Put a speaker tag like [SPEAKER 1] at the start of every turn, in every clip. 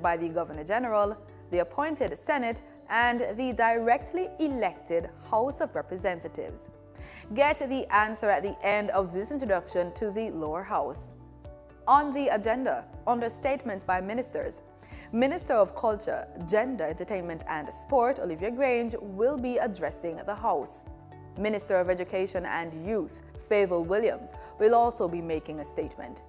[SPEAKER 1] by the Governor General, the appointed Senate, and the directly elected House of Representatives. Get the answer at the end of this introduction to the lower house. On the agenda, under statements by ministers, Minister of Culture, Gender, Entertainment and Sport, Olivia Grange, will be addressing the House. Minister of Education and Youth, Fayval Williams, will also be making a statement.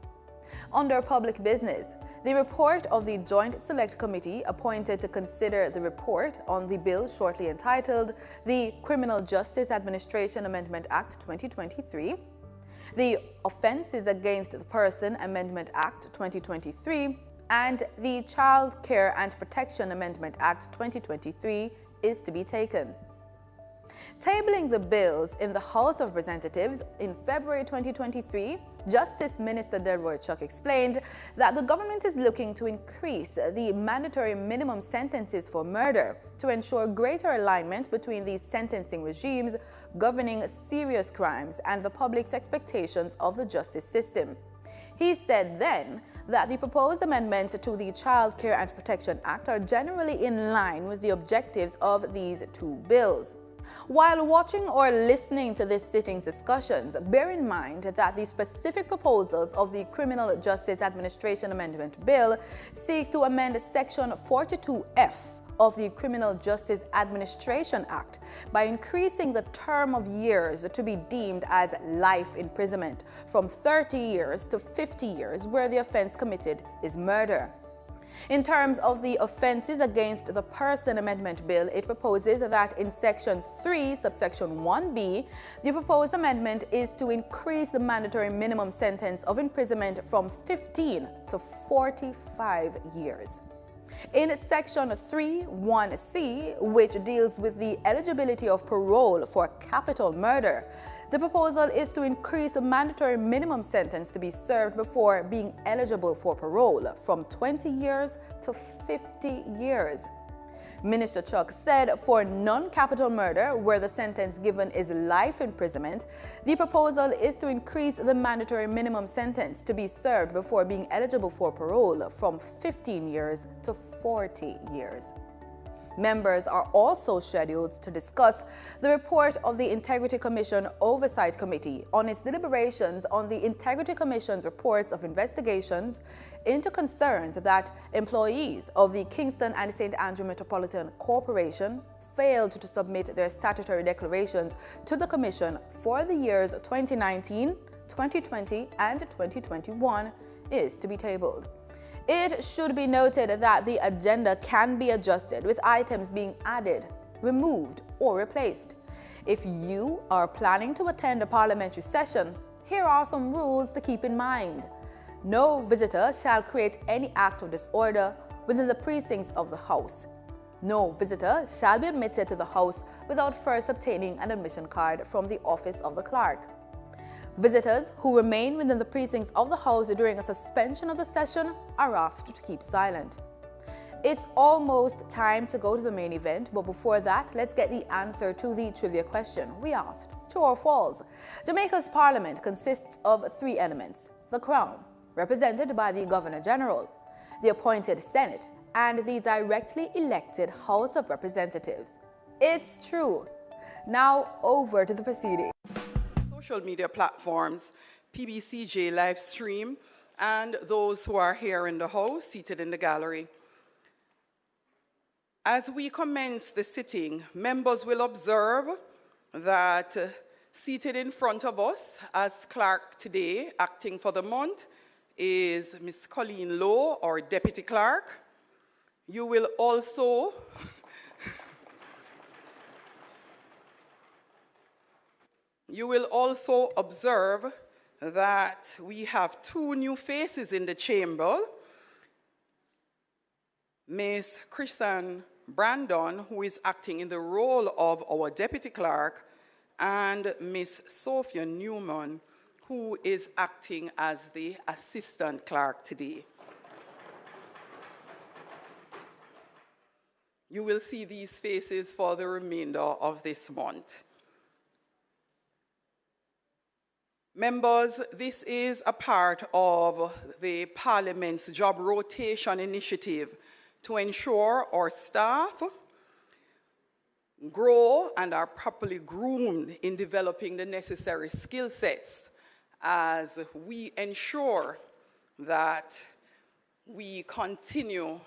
[SPEAKER 1] Under public business, the report of the Joint Select Committee appointed to consider the report on the bill shortly entitled the Criminal Justice Administration Amendment Act 2023, the Offences Against the Person Amendment Act 2023, and the Child Care and Protection Amendment Act 2023 is to be taken. Tabling the bills in the House of Representatives in February 2023, Justice Minister Delroy Chuck explained that the government is looking to increase the mandatory minimum sentences for murder to ensure greater alignment between these sentencing regimes governing serious crimes and the public's expectations of the justice system. He said then that the proposed amendments to the Child Care and Protection Act are generally in line with the objectives of these two bills. While watching or listening to this sitting's discussions, bear in mind that the specific proposals of the Criminal Justice Administration Amendment Bill seeks to amend Section 42F of the Criminal Justice Administration Act by increasing the term of years to be deemed as life imprisonment from 30 years to 50 years where the offense committed is murder. In terms of the Offences Against the Person Amendment Bill, it proposes that in Section 3, subsection 1b, the proposed amendment is to increase the mandatory minimum sentence of imprisonment from 15 to 45 years. In Section 3(1)(c), which deals with the eligibility of parole for capital murder, the proposal is to increase the mandatory minimum sentence to be served before being eligible for parole from 20 years to 50 years. Minister Chuck said for non-capital murder, where the sentence given is life imprisonment, the proposal is to increase the mandatory minimum sentence to be served before being eligible for parole from 15 years to 40 years. Members are also scheduled to discuss the report of the Integrity Commission Oversight Committee on its deliberations on the Integrity Commission's reports of investigations into concerns that employees of the Kingston and St. Andrew Metropolitan Corporation failed to submit their statutory declarations to the Commission for the years 2019, 2020, and 2021 is to be tabled. It should be noted that the agenda can be adjusted with items being added, removed, or replaced. If you are planning to attend a parliamentary session, here are some rules to keep in mind. No visitor shall create any act of disorder within the precincts of the House. No visitor shall be admitted to the House without first obtaining an admission card from the office of the Clerk. Visitors who remain within the precincts of the House during a suspension of the session are asked to keep silent. It's almost time to go to the main event, but before that, let's get the answer to the trivia question we asked. True or false? Jamaica's parliament consists of three elements: the Crown, represented by the Governor General, the appointed Senate, and the directly elected House of Representatives. It's true. Now over to the proceeding.
[SPEAKER 2] Social media platforms, PBCJ live stream, and those who are here in the house, seated in the gallery. As we commence the sitting, members will observe that seated in front of us as clerk today, acting for the month, is Ms. Colleen Lowe, our deputy clerk. You will also observe that we have two new faces in the chamber. Ms. Christian Brandon, who is acting in the role of our deputy clerk, and Ms. Sophia Newman, who is acting as the assistant clerk today. You will see these faces for the remainder of this month. Members, this is a part of the Parliament's job rotation initiative to ensure our staff grow and are properly groomed in developing the necessary skill sets as we ensure that we continue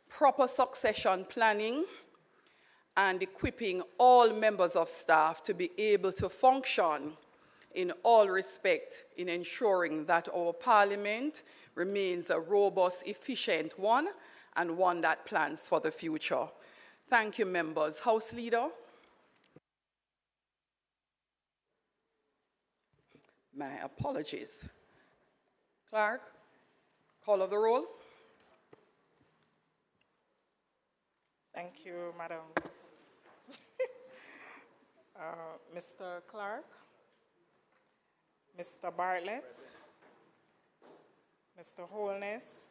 [SPEAKER 2] proper succession planning and equipping all members of staff to be able to function in all respects in ensuring that our Parliament remains a robust, efficient one and one that plans for the future. Thank you, members. House Leader. My apologies. Clerk, call of the roll.
[SPEAKER 3] Thank you, Madam. Mr. Clerk, Mr. Bartlett, Mr. Holness,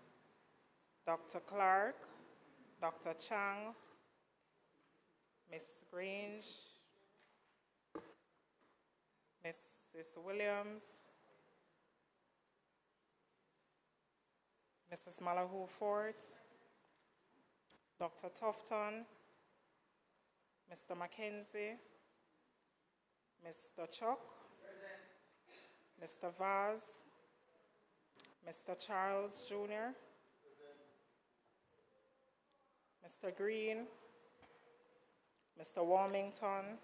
[SPEAKER 3] Dr. Clark, Dr. Chang, Ms. Grange, Mrs. Williams, Mrs. Malahoo Fort, Dr. Tufton, Mr. Mackenzie, Mr. Chuck, Mr. Vaz, Mr. Charles Jr., Mr. Green, Mr. Warmington,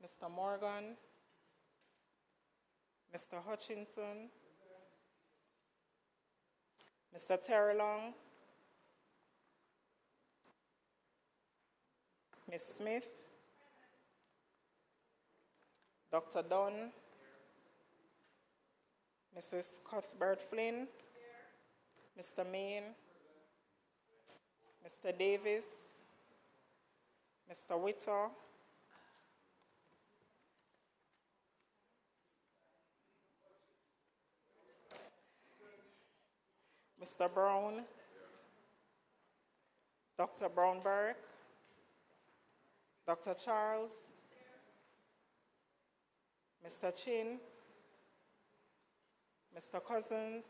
[SPEAKER 3] Mr. Morgan, Mr. Hutchinson, Mr. Terrelong, Ms. Smith, Dr. Dunn, Mrs. Cuthbert Flynn, Mr. Main, Mr. Davis, Mr. Witter, Mr. Brown, Dr. Brownberg, Dr. Charles, Mr. Chin, Mr. Cousins,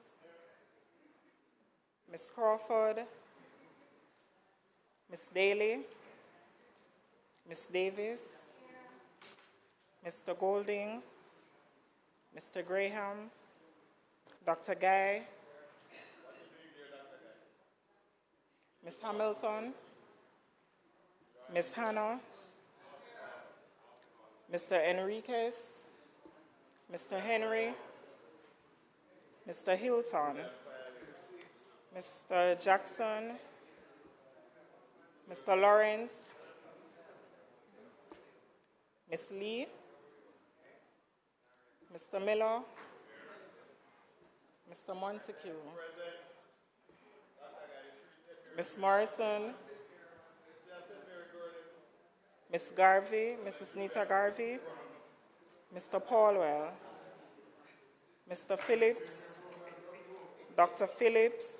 [SPEAKER 3] Ms. Crawford, Ms. Daly, Ms. Davis, Mr. Golding, Mr. Graham, Dr. Guy, Ms. Hamilton, Ms. Hannah, Mr. Enriquez, Mr. Henry, Mr. Hilton, Mr. Jackson, Mr. Lawrence, Ms. Lee, Mr. Miller, Mr. Montague, Ms. Morrison, Ms. Garvey, Mrs. Nita Garvey, Mr. Paulwell, Mr. Phillips, Dr. Phillips,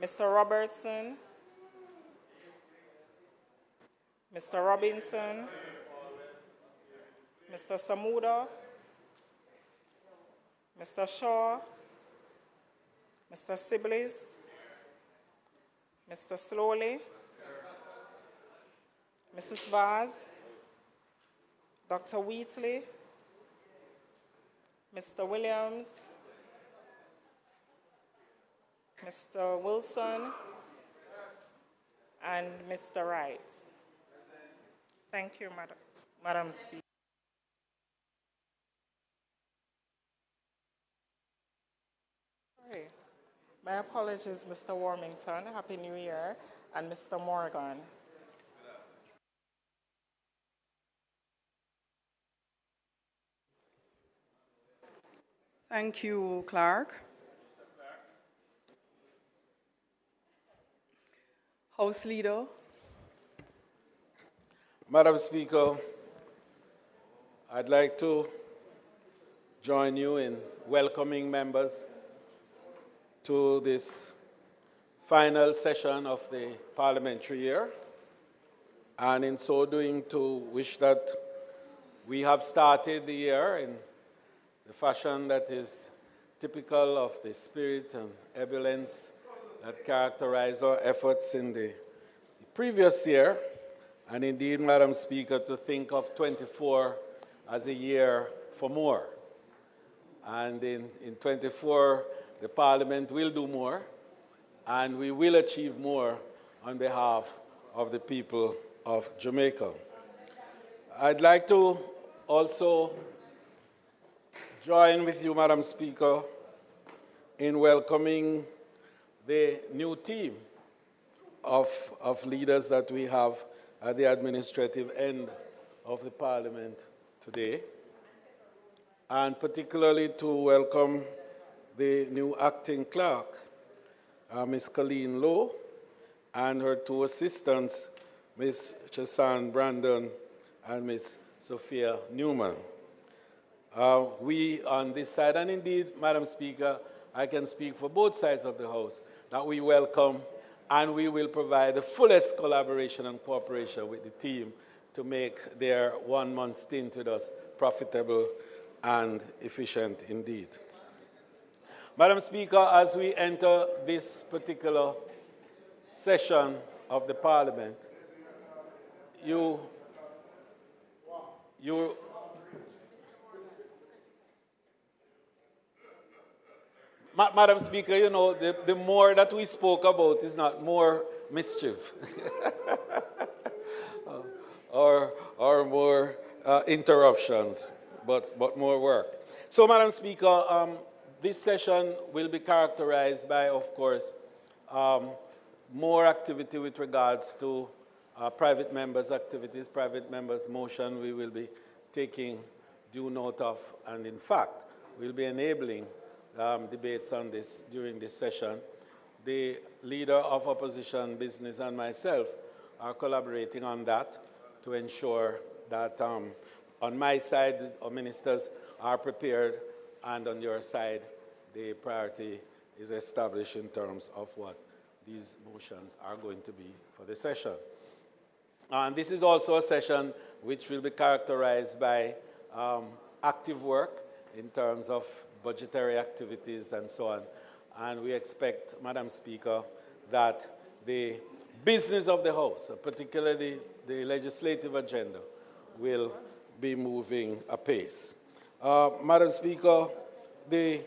[SPEAKER 3] Mr. Robertson, Mr. Robinson, Mr. Samuda, Mr. Shaw, Mr. Sibley, Mr. Slowly, Mrs. Vaz, Dr. Wheatley, Mr. Williams, Mr. Wilson, and Mr. Wright. Thank you, Madam Speaker. Sorry. My apologies, Mr. Warmington. Happy New Year. And Mr. Morgan.
[SPEAKER 2] Thank you, Clerk. House Leader.
[SPEAKER 4] Madam Speaker, I'd like to join you in welcoming members to this final session of the parliamentary year, and in so doing to wish that we have started the year in the fashion that is typical of the spirit and ebullience that characterized our efforts in the previous year, and indeed, Madam Speaker, to think of 24 as a year for more. And in 24, the Parliament will do more, and we will achieve more on behalf of the people of Jamaica. I'd like to also join with you, Madam Speaker, in welcoming the new team of leaders that we have at the administrative end of the Parliament today, and particularly to welcome the new acting clerk, Ms. Colleen Lowe, and her two assistants, Ms. Chesan Brandon and Ms. Sophia Newman. We on this side, and indeed, Madam Speaker, I can speak for both sides of the House, that we welcome and we will provide the fullest collaboration and cooperation with the team to make their 1 month stint with us profitable and efficient indeed. Madam Speaker, as we enter this particular session of the Parliament, Madam Speaker, you know, the more that we spoke about is not more mischief or more interruptions, but more work. So, Madam Speaker, this session will be characterized by, of course, more activity with regards to private members' activities, private members' motion. We will be taking due note of, and in fact, we'll be enabling debates on this during this session. The leader of opposition business and myself are collaborating on that to ensure that on my side, our ministers are prepared, and on your side, the priority is established in terms of what these motions are going to be for the session. And this is also a session which will be characterized by active work in terms of budgetary activities and so on. And we expect, Madam Speaker, that the business of the House, particularly the legislative agenda, will be moving apace. Madam Speaker, the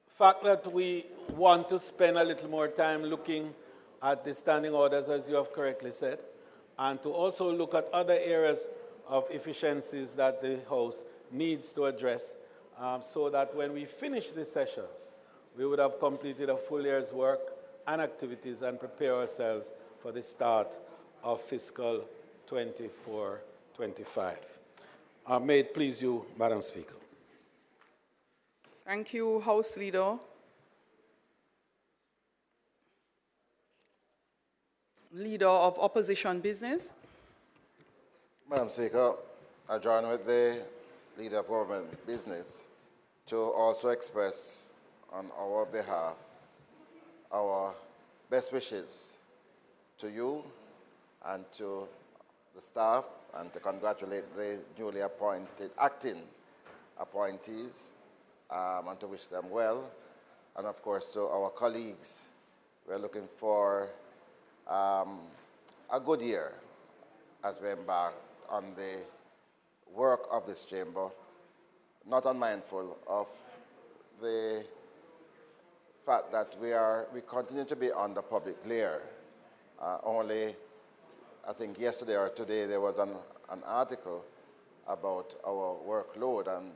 [SPEAKER 4] fact that we want to spend a little more time looking at the standing orders, as you have correctly said, and to also look at other areas of efficiencies that the House needs to address, so that when we finish this session, we would have completed a full year's work and activities and prepare ourselves for the start of fiscal 24-25. May it please you, Madam Speaker.
[SPEAKER 2] Thank you, House Leader. Leader of Opposition Business.
[SPEAKER 5] Madam Speaker, I join with the Leader of Government Business to also express on our behalf our best wishes to you and to the staff, and to congratulate the newly appointed acting appointees and to wish them well. And of course, to our colleagues, we're looking for a good year as we embark on the work of this chamber, not unmindful of the fact that we continue to be under public glare. Only, I think yesterday or today, there was an article about our workload, and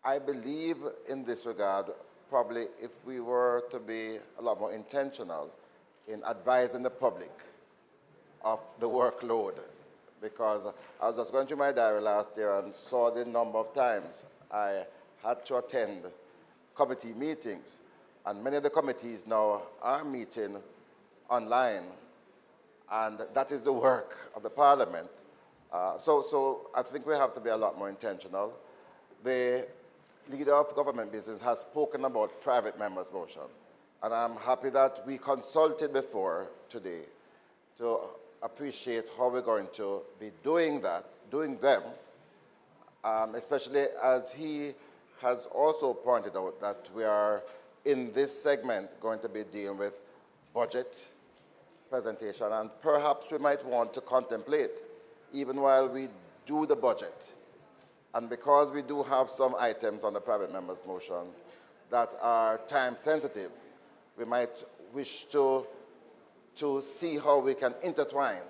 [SPEAKER 5] I believe in this regard, probably if we were to be a lot more intentional in advising the public of the workload, because I was just going through my diary last year and saw the number of times I had to attend committee meetings, and many of the committees now are meeting online, and that is the work of the Parliament. So I think we have to be a lot more intentional. The Leader of Government Business has spoken about private members' motion, and I'm happy that we consulted before today to appreciate how we're going to be doing them, especially as he has also pointed out that we are in this segment going to be dealing with budget presentation, and perhaps we might want to contemplate, even while we do the budget, and because we do have some items on the private member's motion that are time sensitive, we might wish to see how we can intertwine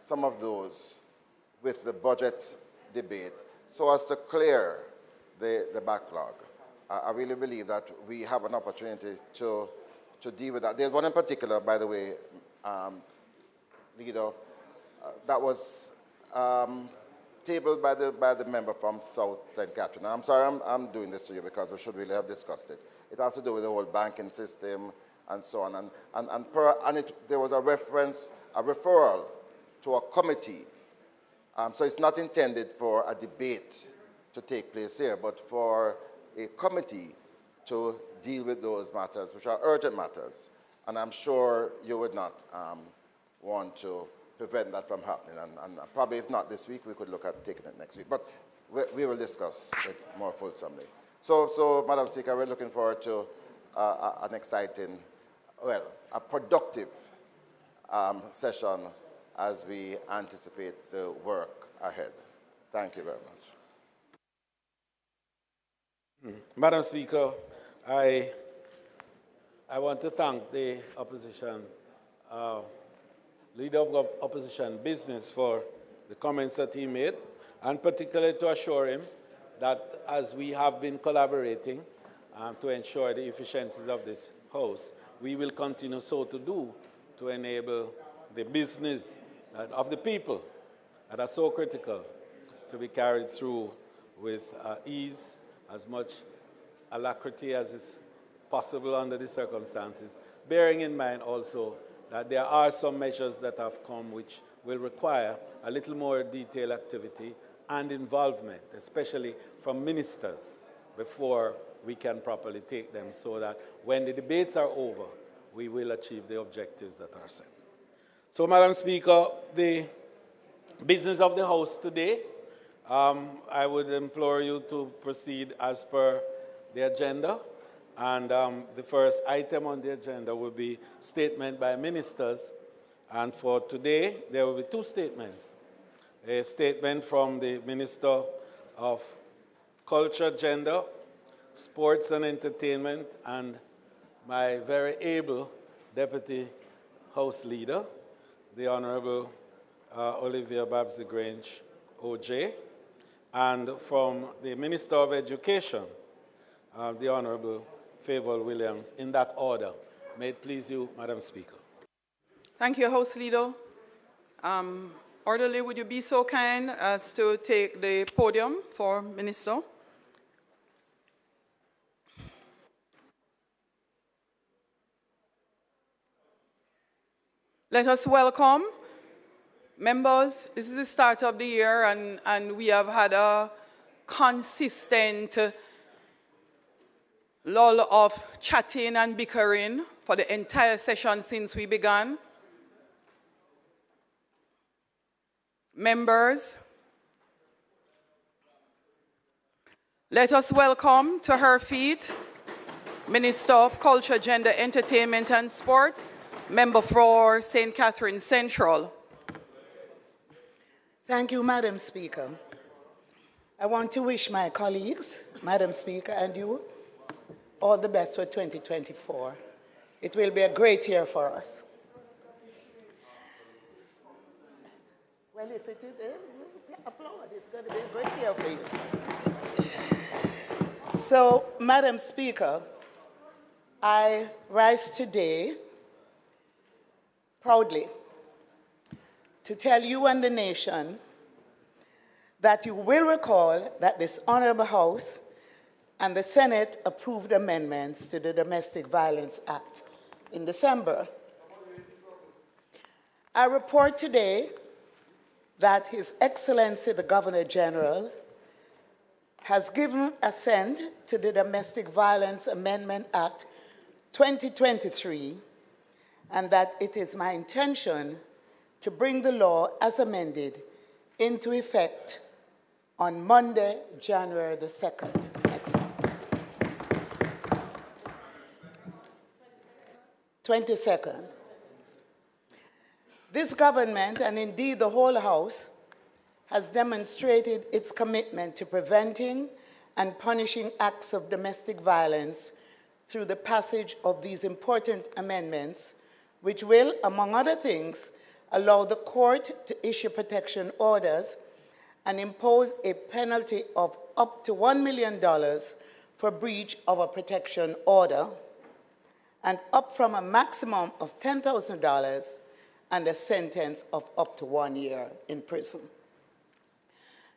[SPEAKER 5] some of those with the budget debate so as to clear the backlog. I really believe that we have an opportunity to deal with that. There's one in particular, by the way, Leader, that was tabled by the member from South St. Catherine. Now, I'm sorry I'm doing this to you because we should really have discussed it. It has to do with the whole banking system and so on. There was a referral to a committee. So it's not intended for a debate to take place here, but for a committee to deal with those matters, which are urgent matters. And I'm sure you would not want to prevent that from happening. And probably if not this week, we could look at taking it next week. But we will discuss it more fulsomely. So Madam Speaker, we're looking forward to an exciting, well, a productive session as we anticipate the work ahead. Thank you very much.
[SPEAKER 4] Madam Speaker, I want to thank the opposition, leader of opposition business for the comments that he made, and particularly to assure him that as we have been collaborating to ensure the efficiencies of this House, we will continue so to do to enable the business of the people that are so critical to be carried through with ease, as much alacrity as is possible under the circumstances, bearing in mind also that there are some measures that have come which will require a little more detailed activity and involvement, especially from ministers, before we can properly take them, so that when the debates are over, we will achieve the objectives that are set. So, Madam Speaker, the business of the House today, I would implore you to proceed as per the agenda. And the first item on the agenda will be statement by ministers. And for today, there will be two statements. A statement from the Minister of Culture, Gender, Sports and Entertainment, and my very able Deputy House Leader, the Honorable Olivia Grange, OJ, and from the Minister of Education, the Honorable Fayval Williams, in that order. May it please you, Madam Speaker.
[SPEAKER 2] Thank you, House Leader. Orderly, would you be so kind as to take the podium for Minister? Let us welcome members. This is the start of the year, and we have had a consistent lull of chatting and bickering for the entire session since we began. Members, let us welcome to her feet Minister of Culture, Gender, Entertainment and Sports, member for St. Catherine Central.
[SPEAKER 6] Thank you, Madam Speaker. I want to wish my colleagues, Madam Speaker, and you all the best for 2024. It will be a great year for us. Well, if it is, applaud. It's going to be a great year for you. So, Madam Speaker, I rise today proudly to tell you and the nation that you will recall that this Honorable House and the Senate approved amendments to the Domestic Violence Act in December. I report today that His Excellency the Governor General has given assent to the Domestic Violence Amendment Act 2023, and that it is my intention to bring the law as amended into effect on Monday, January the 2nd. Next. 22nd. This government, and indeed the whole House, has demonstrated its commitment to preventing and punishing acts of domestic violence through the passage of these important amendments, which will, among other things, allow the court to issue protection orders and impose a penalty of up to $1 million for breach of a protection order, and up from a maximum of $10,000 and a sentence of up to 1 year in prison.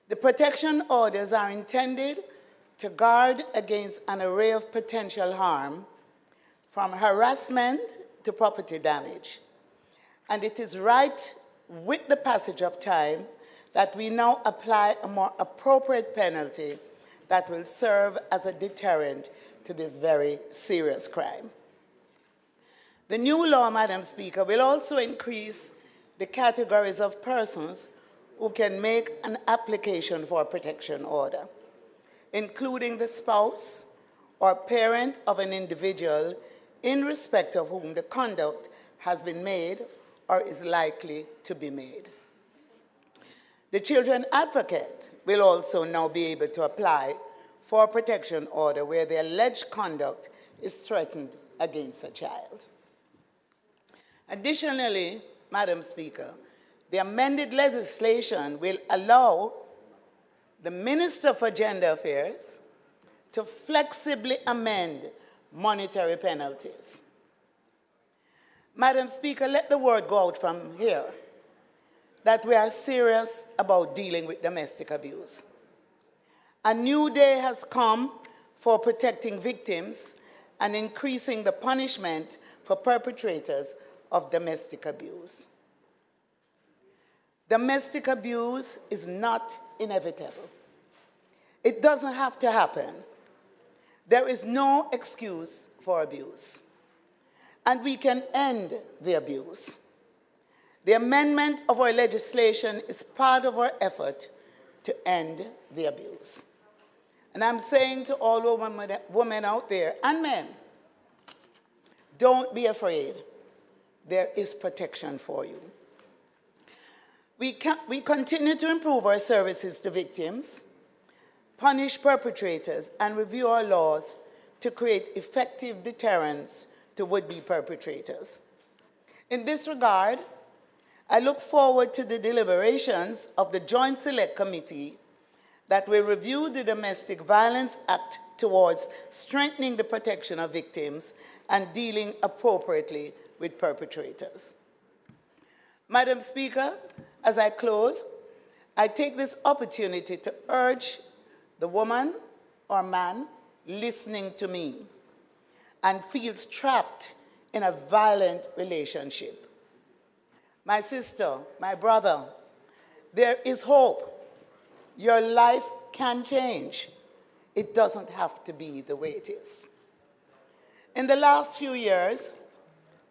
[SPEAKER 6] The protection orders are intended to guard against an array of potential harm, from harassment to property damage. And it is right with the passage of time that we now apply a more appropriate penalty that will serve as a deterrent to this very serious crime. The new law, Madam Speaker, will also increase the categories of persons who can make an application for a protection order, including the spouse or parent of an individual in respect of whom the conduct has been made or is likely to be made. The children advocate will also now be able to apply for a protection order where the alleged conduct is threatened against a child. Additionally, Madam Speaker, the amended legislation will allow the Minister for Gender Affairs to flexibly amend monetary penalties. Madam Speaker, let the word go out from here that we are serious about dealing with domestic abuse. A new day has come for protecting victims and increasing the punishment for perpetrators of domestic abuse. Domestic abuse is not inevitable. It doesn't have to happen. There is no excuse for abuse. And we can end the abuse. The amendment of our legislation is part of our effort to end the abuse. And I'm saying to all women out there, and men, don't be afraid. There is protection for you. We continue to improve our services to victims, punish perpetrators, and review our laws to create effective deterrents to would-be perpetrators. In this regard, I look forward to the deliberations of the Joint Select Committee that will review the Domestic Violence Act towards strengthening the protection of victims and dealing appropriately with perpetrators. Madam Speaker, as I close, I take this opportunity to urge the woman or man listening to me and feels trapped in a violent relationship. My sister, my brother, there is hope. Your life can change. It doesn't have to be the way it is. In the last few years,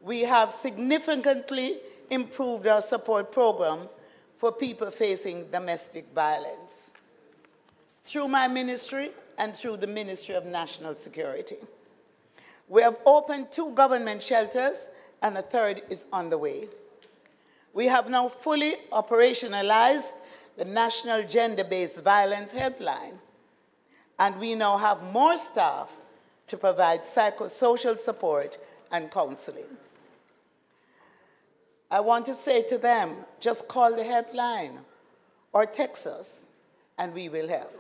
[SPEAKER 6] we have significantly improved our support program for people facing domestic violence through my ministry and through the Ministry of National Security. We have opened 2 government shelters and a 3rd is on the way. We have now fully operationalized the National Gender-Based Violence Helpline, and we now have more staff to provide psychosocial support and counseling. I want to say to them, just call the helpline or text us, and we will help.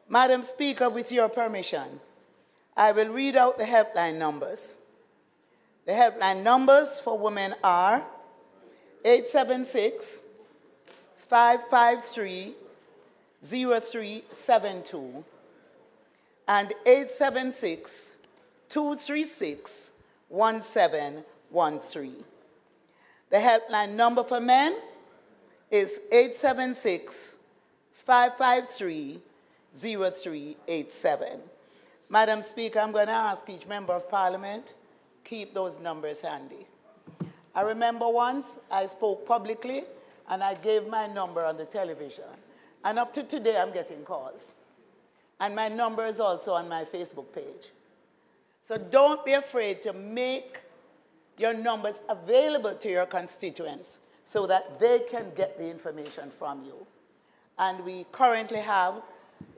[SPEAKER 6] Madam Speaker, with your permission, I will read out the helpline numbers. The helpline numbers for women are 876-553-0372 and 876-236-1713. The helpline number for men is 876-553-0387. Madam Speaker, I'm going to ask each member of Parliament, keep those numbers handy. I remember once I spoke publicly and I gave my number on the television. And up to today, I'm getting calls. And my number is also on my Facebook page. So don't be afraid to make your numbers available to your constituents so that they can get the information from you. And we currently have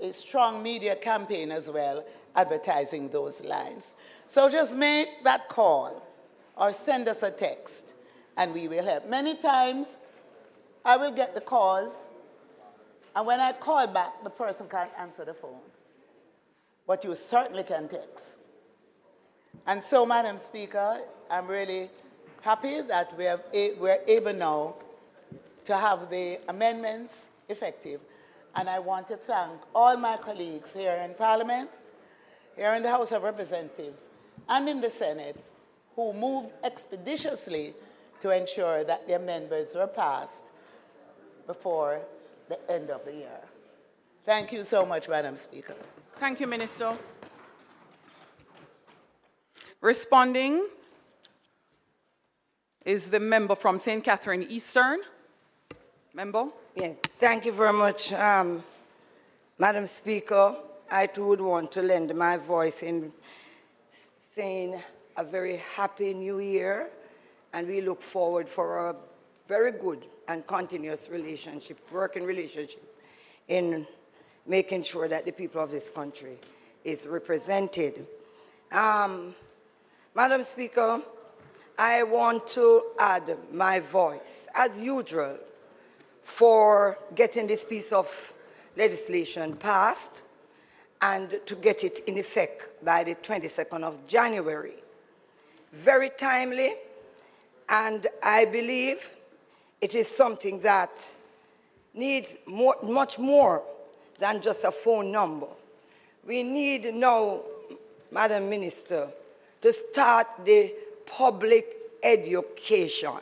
[SPEAKER 6] a strong media campaign as well, advertising those lines. So just make that call or send us a text and we will help. Many times I will get the calls and when I call back, the person can't answer the phone. But you certainly can text. And so, Madam Speaker, I'm really happy that we're able now to have the amendments effective. And I want to thank all my colleagues here in Parliament, here in the House of Representatives, and in the Senate, who moved expeditiously to ensure that the amendments were passed before the end of the year. Thank you so much, Madam Speaker.
[SPEAKER 2] Thank you, Minister. Responding is the member from St. Catherine Eastern. Member?
[SPEAKER 7] Yeah, thank you very much, Madam Speaker. I too would want to lend my voice in saying a very happy new year, and we look forward for a very good and continuous relationship, working relationship, in making sure that the people of this country is represented. Madam Speaker, I want to add my voice, as usual, for getting this piece of legislation passed and to get it in effect by the 22nd of January. Very timely, and I believe it is something that needs much more than just a phone number. We need now, Madam Minister, to start the public education.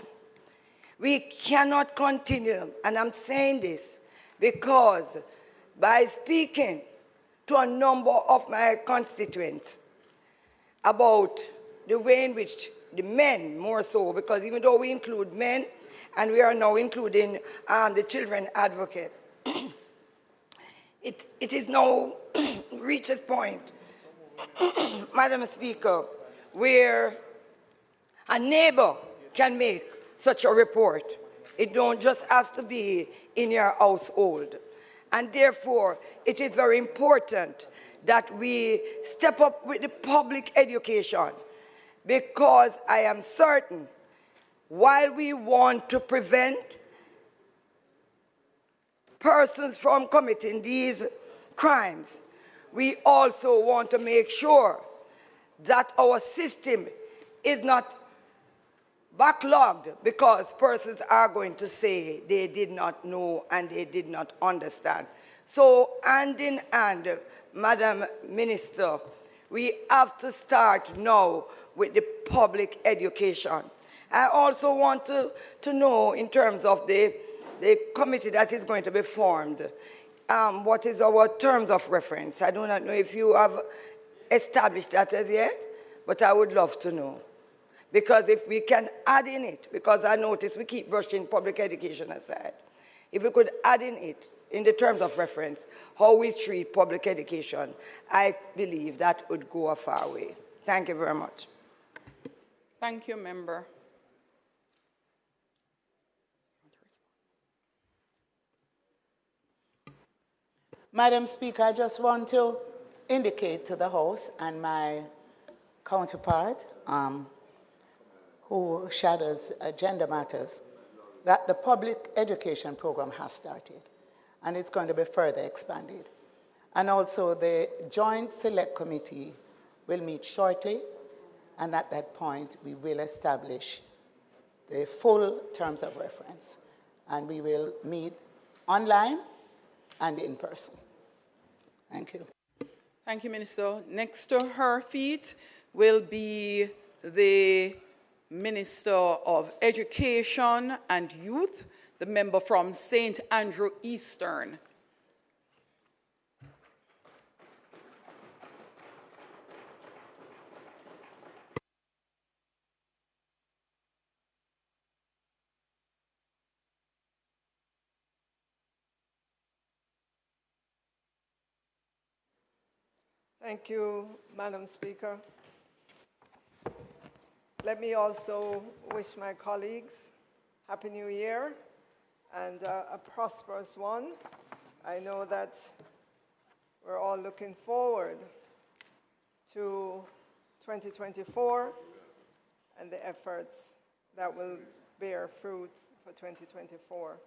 [SPEAKER 7] We cannot continue, and I'm saying this because by speaking to a number of my constituents about the way in which the men, more so, because even though we include men, and we are now including the children advocate, it is now reached a point, Madam Speaker, where a neighbor can make such a report. It don't just have to be in your household. And therefore, it is very important that we step up with the public education, because I am certain, while we want to prevent persons from committing these crimes, we also want to make sure that our system is not backlogged because persons are going to say they did not know and they did not understand. So hand in hand, Madam Minister, we have to start now with the public education. I also want to know, in terms of the committee that is going to be formed, what is our terms of reference? I do not know if you have established that as yet, but I would love to know. Because if we can add in it, because I notice we keep brushing public education aside, if we could add in it, in the terms of reference, how we treat public education, I believe that would go a far way. Thank you very much.
[SPEAKER 2] Thank you, Member.
[SPEAKER 6] Madam Speaker, I just want to indicate to the House and my counterpart, who shadows gender matters, that the public education program has started, and it's going to be further expanded. And also the Joint Select Committee will meet shortly, and at that point we will establish the full terms of reference, and we will meet online and in person. Thank you.
[SPEAKER 2] Thank you, Minister. Next to her feet will be the Minister of Education and Youth, the member from St. Andrew Eastern.
[SPEAKER 8] Thank you, Madam Speaker. Let me also wish my colleagues Happy New Year and a prosperous one. I know that we're all looking forward to 2024 and the efforts that will bear fruit for 2024.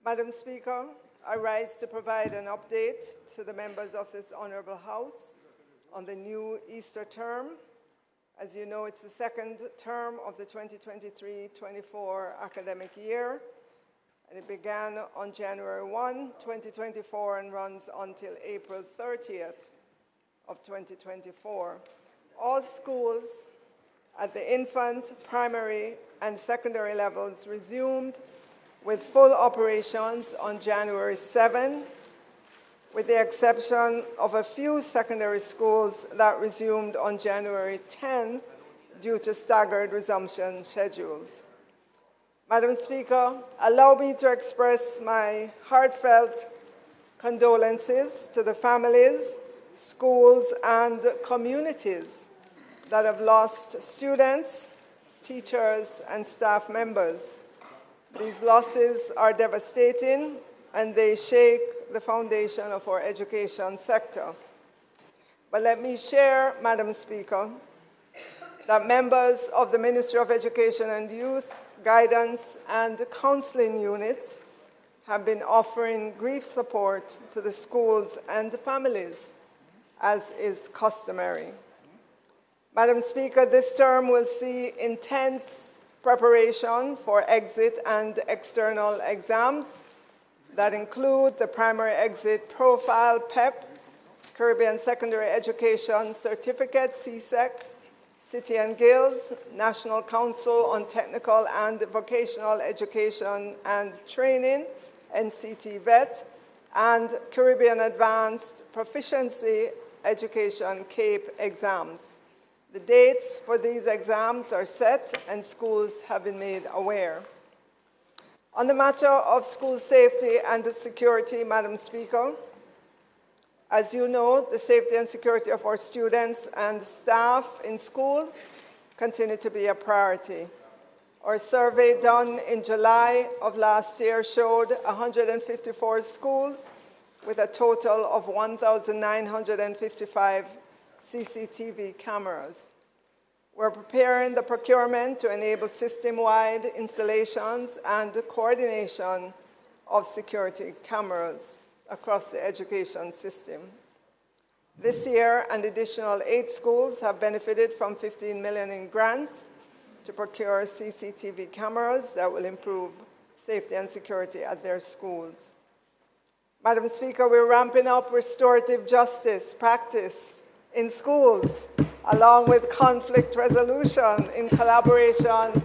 [SPEAKER 8] Madam Speaker, I rise to provide an update to the members of this Honourable House on the new Easter term. As you know, it's the second term of the 2023-24 academic year, and it began on January 1, 2024, and runs until April 30th of 2024. All schools at the infant, primary, and secondary levels resumed with full operations on January 7, with the exception of a few secondary schools that resumed on January 10 due to staggered resumption schedules. Madam Speaker, allow me to express my heartfelt condolences to the families, schools, and communities that have lost students, teachers, and staff members. These losses are devastating, and they shake the foundation of our education sector. But let me share, Madam Speaker, that members of the Ministry of Education and Youth, Guidance and Counseling units have been offering grief support to the schools and families, as is customary. Madam Speaker, this term will see intense preparation for exit and external exams that include the Primary Exit Profile, PEP, Caribbean Secondary Education Certificate, CSEC, City and Guilds, National Council on Technical and Vocational Education and Training, NCT-VET, and Caribbean Advanced Proficiency Education, CAPE exams. The dates for these exams are set and schools have been made aware. On the matter of school safety and security, Madam Speaker, as you know, the safety and security of our students and staff in schools continue to be a priority. Our survey done in July of last year showed 154 schools with a total of 1,955 CCTV cameras. We're preparing the procurement to enable system-wide installations and coordination of security cameras across the education system. This year, an additional 8 schools have benefited from $15 million in grants to procure CCTV cameras that will improve safety and security at their schools. Madam Speaker, we're ramping up restorative justice practice in schools, along with conflict resolution in collaboration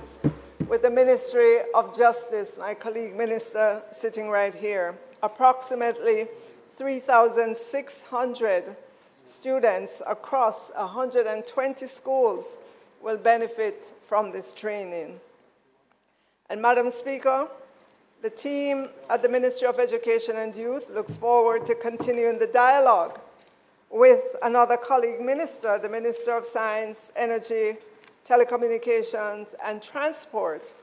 [SPEAKER 8] with the Ministry of Justice, my colleague minister sitting right here. Approximately 3,600 students across 120 schools will benefit from this training. And Madam Speaker, the team at the Ministry of Education and Youth looks forward to continuing the dialogue with another colleague minister, the Minister of Science, Energy, Telecommunications, and Transport,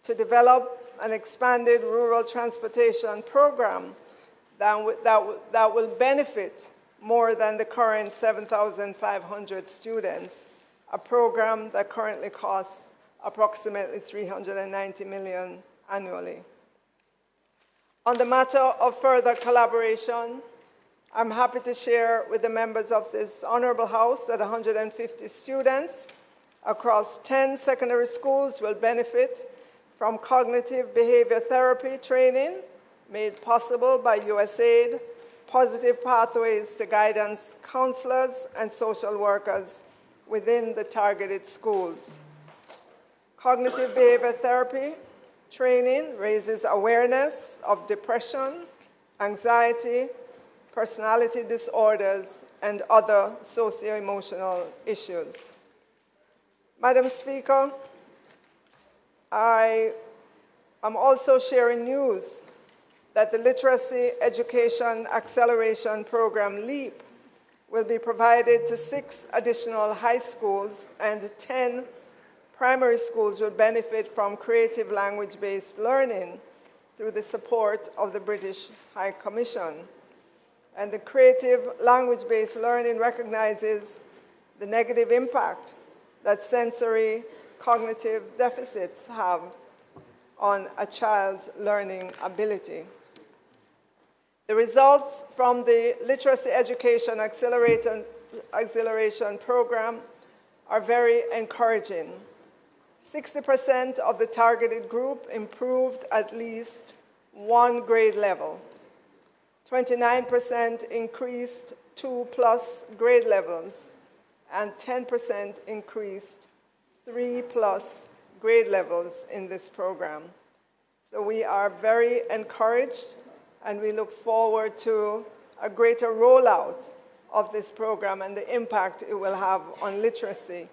[SPEAKER 8] to develop an expanded rural transportation program that will benefit more than the current 7,500 students, a program that currently costs approximately $390 million annually. On the matter of further collaboration, I'm happy to share with the members of this Honourable House that 150 students across 10 secondary schools will benefit from cognitive behavior therapy training made possible by USAID, Positive Pathways to Guidance counselors and social workers within the targeted schools. Cognitive behavior therapy training raises awareness of depression, anxiety, personality disorders, and other socio-emotional issues. Madam Speaker, I am also sharing news that the Literacy Education Acceleration Program, LEAP, will be provided to 6 additional high schools and 10 primary schools will benefit from creative language-based learning through the support of the British High Commission. And the creative language-based learning recognizes the negative impact that sensory cognitive deficits have on a child's learning ability. The results from the Literacy Education Acceleration Program are very encouraging. 60% of the targeted group improved at least one grade level. 29% increased 2+ grade levels, and 10% increased 3+ grade levels in this program. So we are very encouraged, and we look forward to a greater rollout of this program and the impact it will have on literacy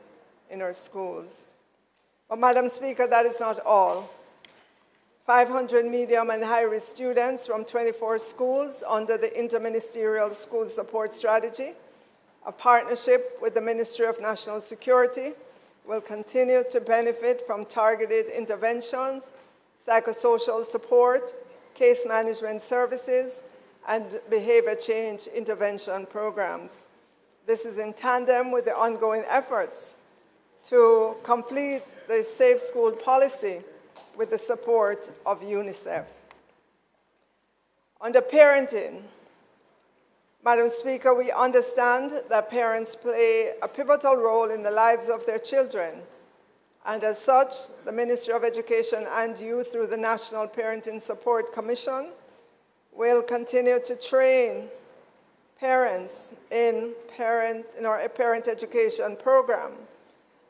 [SPEAKER 8] in our schools. But Madam Speaker, that is not all. 500 medium and high-risk students from 24 schools under the Interministerial School Support Strategy, a partnership with the Ministry of National Security, will continue to benefit from targeted interventions, psychosocial support, case management services, and behavior change intervention programs. This is in tandem with the ongoing efforts to complete the Safe School policy with the support of UNICEF. Under parenting, Madam Speaker, we understand that parents play a pivotal role in the lives of their children, and as such, the Ministry of Education and Youth, through the National Parenting Support Commission, will continue to train parents in our parent education program.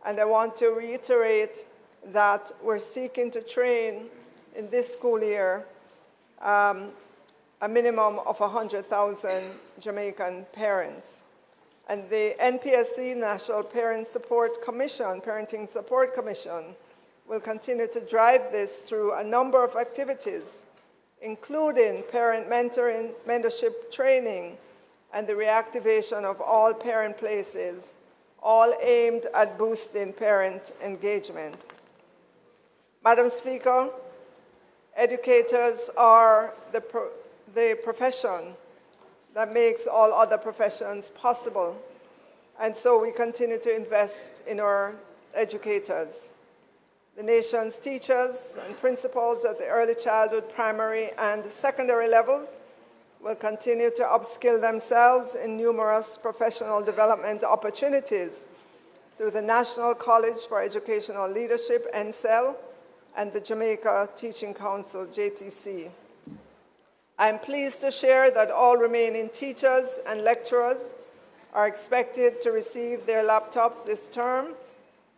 [SPEAKER 8] And I want to reiterate that we're seeking to train in this school year a minimum of 100,000 Jamaican parents. And the NPSC, National Parenting Support Commission, will continue to drive this through a number of activities, including parent mentorship training and the reactivation of all parent places, all aimed at boosting parent engagement. Madam Speaker, educators are the profession that makes all other professions possible. And so we continue to invest in our educators. The nation's teachers and principals at the early childhood, primary, and secondary levels will continue to upskill themselves in numerous professional development opportunities through the National College for Educational Leadership, NCEL, and the Jamaica Teaching Council, JTC. I'm pleased to share that all remaining teachers and lecturers are expected to receive their laptops this term.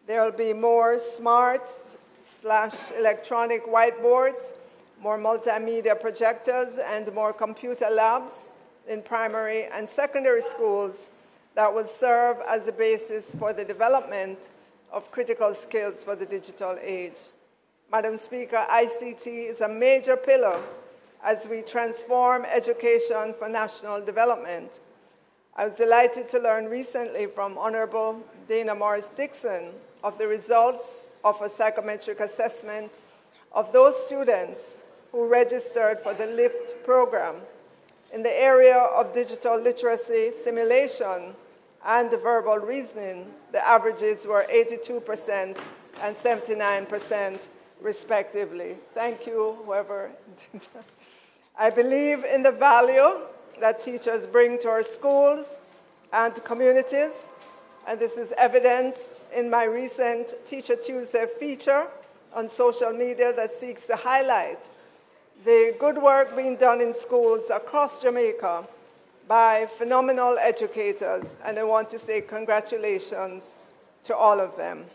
[SPEAKER 8] There will be more smart/electronic whiteboards, more multimedia projectors, and more computer labs in primary and secondary schools that will serve as the basis for the development of critical skills for the digital age. Madam Speaker, ICT is a major pillar as we transform education for national development. I was delighted to learn recently from Honorable Dana Morris-Dixon of the results of a psychometric assessment of those students who registered for the LIFT program. In the area of digital literacy, simulation, and verbal reasoning, the averages were 82% and 79% respectively. Thank you, whoever did that. I believe in the value that teachers bring to our schools and communities, and this is evidenced in my recent Teacher Tuesday feature on social media that seeks to highlight the good work being done in schools across Jamaica by phenomenal educators, and I want to say congratulations to all of them.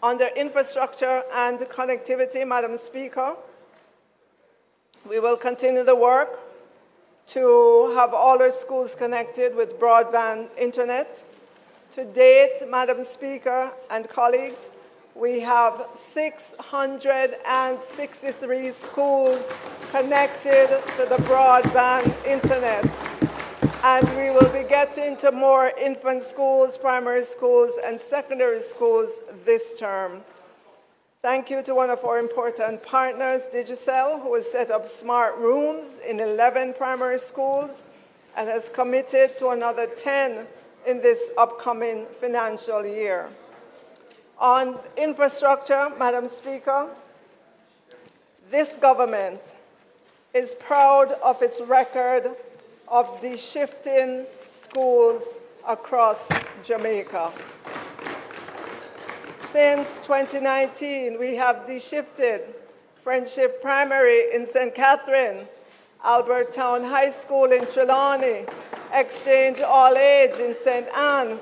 [SPEAKER 8] Under infrastructure and connectivity, Madam Speaker, we will continue the work to have all our schools connected with broadband internet. To date, Madam Speaker and colleagues, we have 663 schools connected to the broadband internet. And we will be getting to more infant schools, primary schools, and secondary schools this term. Thank you to one of our important partners, Digicel, who has set up smart rooms in 11 primary schools and has committed to another 10 in this upcoming financial year. On infrastructure, Madam Speaker, this government is proud of its record of de-shifting schools across Jamaica. Since 2019, we have de-shifted Friendship Primary in St. Catherine, Albert Town High School in Trelawney, Exchange All Age in St. Anne,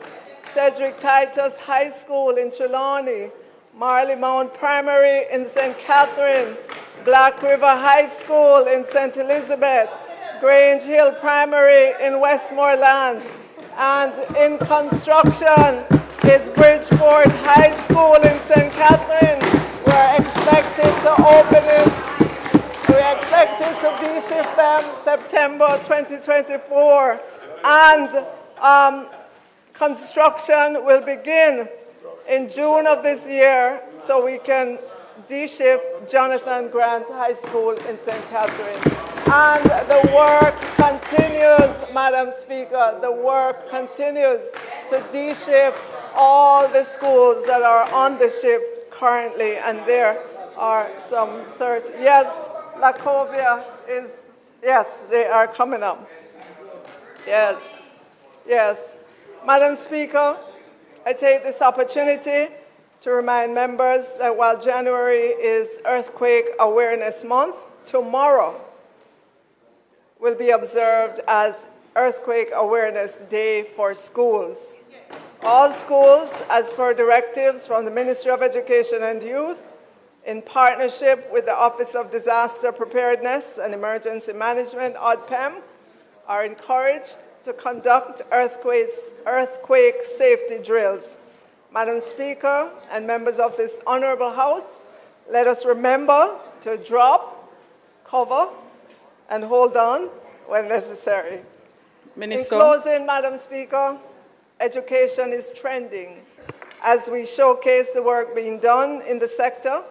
[SPEAKER 8] Cedric Titus High School in Trelawney, Marley Mount Primary in St. Catherine, Black River High School in St. Elizabeth, Grange Hill Primary in Westmoreland, and in construction is Bridgeport High School in St. Catherine. We're expected to open it. We're expected to de-shift them September 2024. And construction will begin in June of this year so we can de-shift Jonathan Grant High School in St. Catherine. And the work continues, Madam Speaker, the work continues to de-shift all the schools that are on the shift currently, and there are some 30. Yes, Lacovia is, yes, they are coming up. Yes, yes. Madam Speaker, I take this opportunity to remind members that while January is Earthquake Awareness Month, tomorrow will be observed as Earthquake Awareness Day for schools. All schools, as per directives from the Ministry of Education and Youth, in partnership with the Office of Disaster Preparedness and Emergency Management, ODPEM, are encouraged to conduct earthquake safety drills. Madam Speaker and members of this honorable House, let us remember to drop, cover, and hold on when necessary.
[SPEAKER 2] Minister.
[SPEAKER 8] In closing, Madam Speaker, education is trending as we showcase the work being done in the sector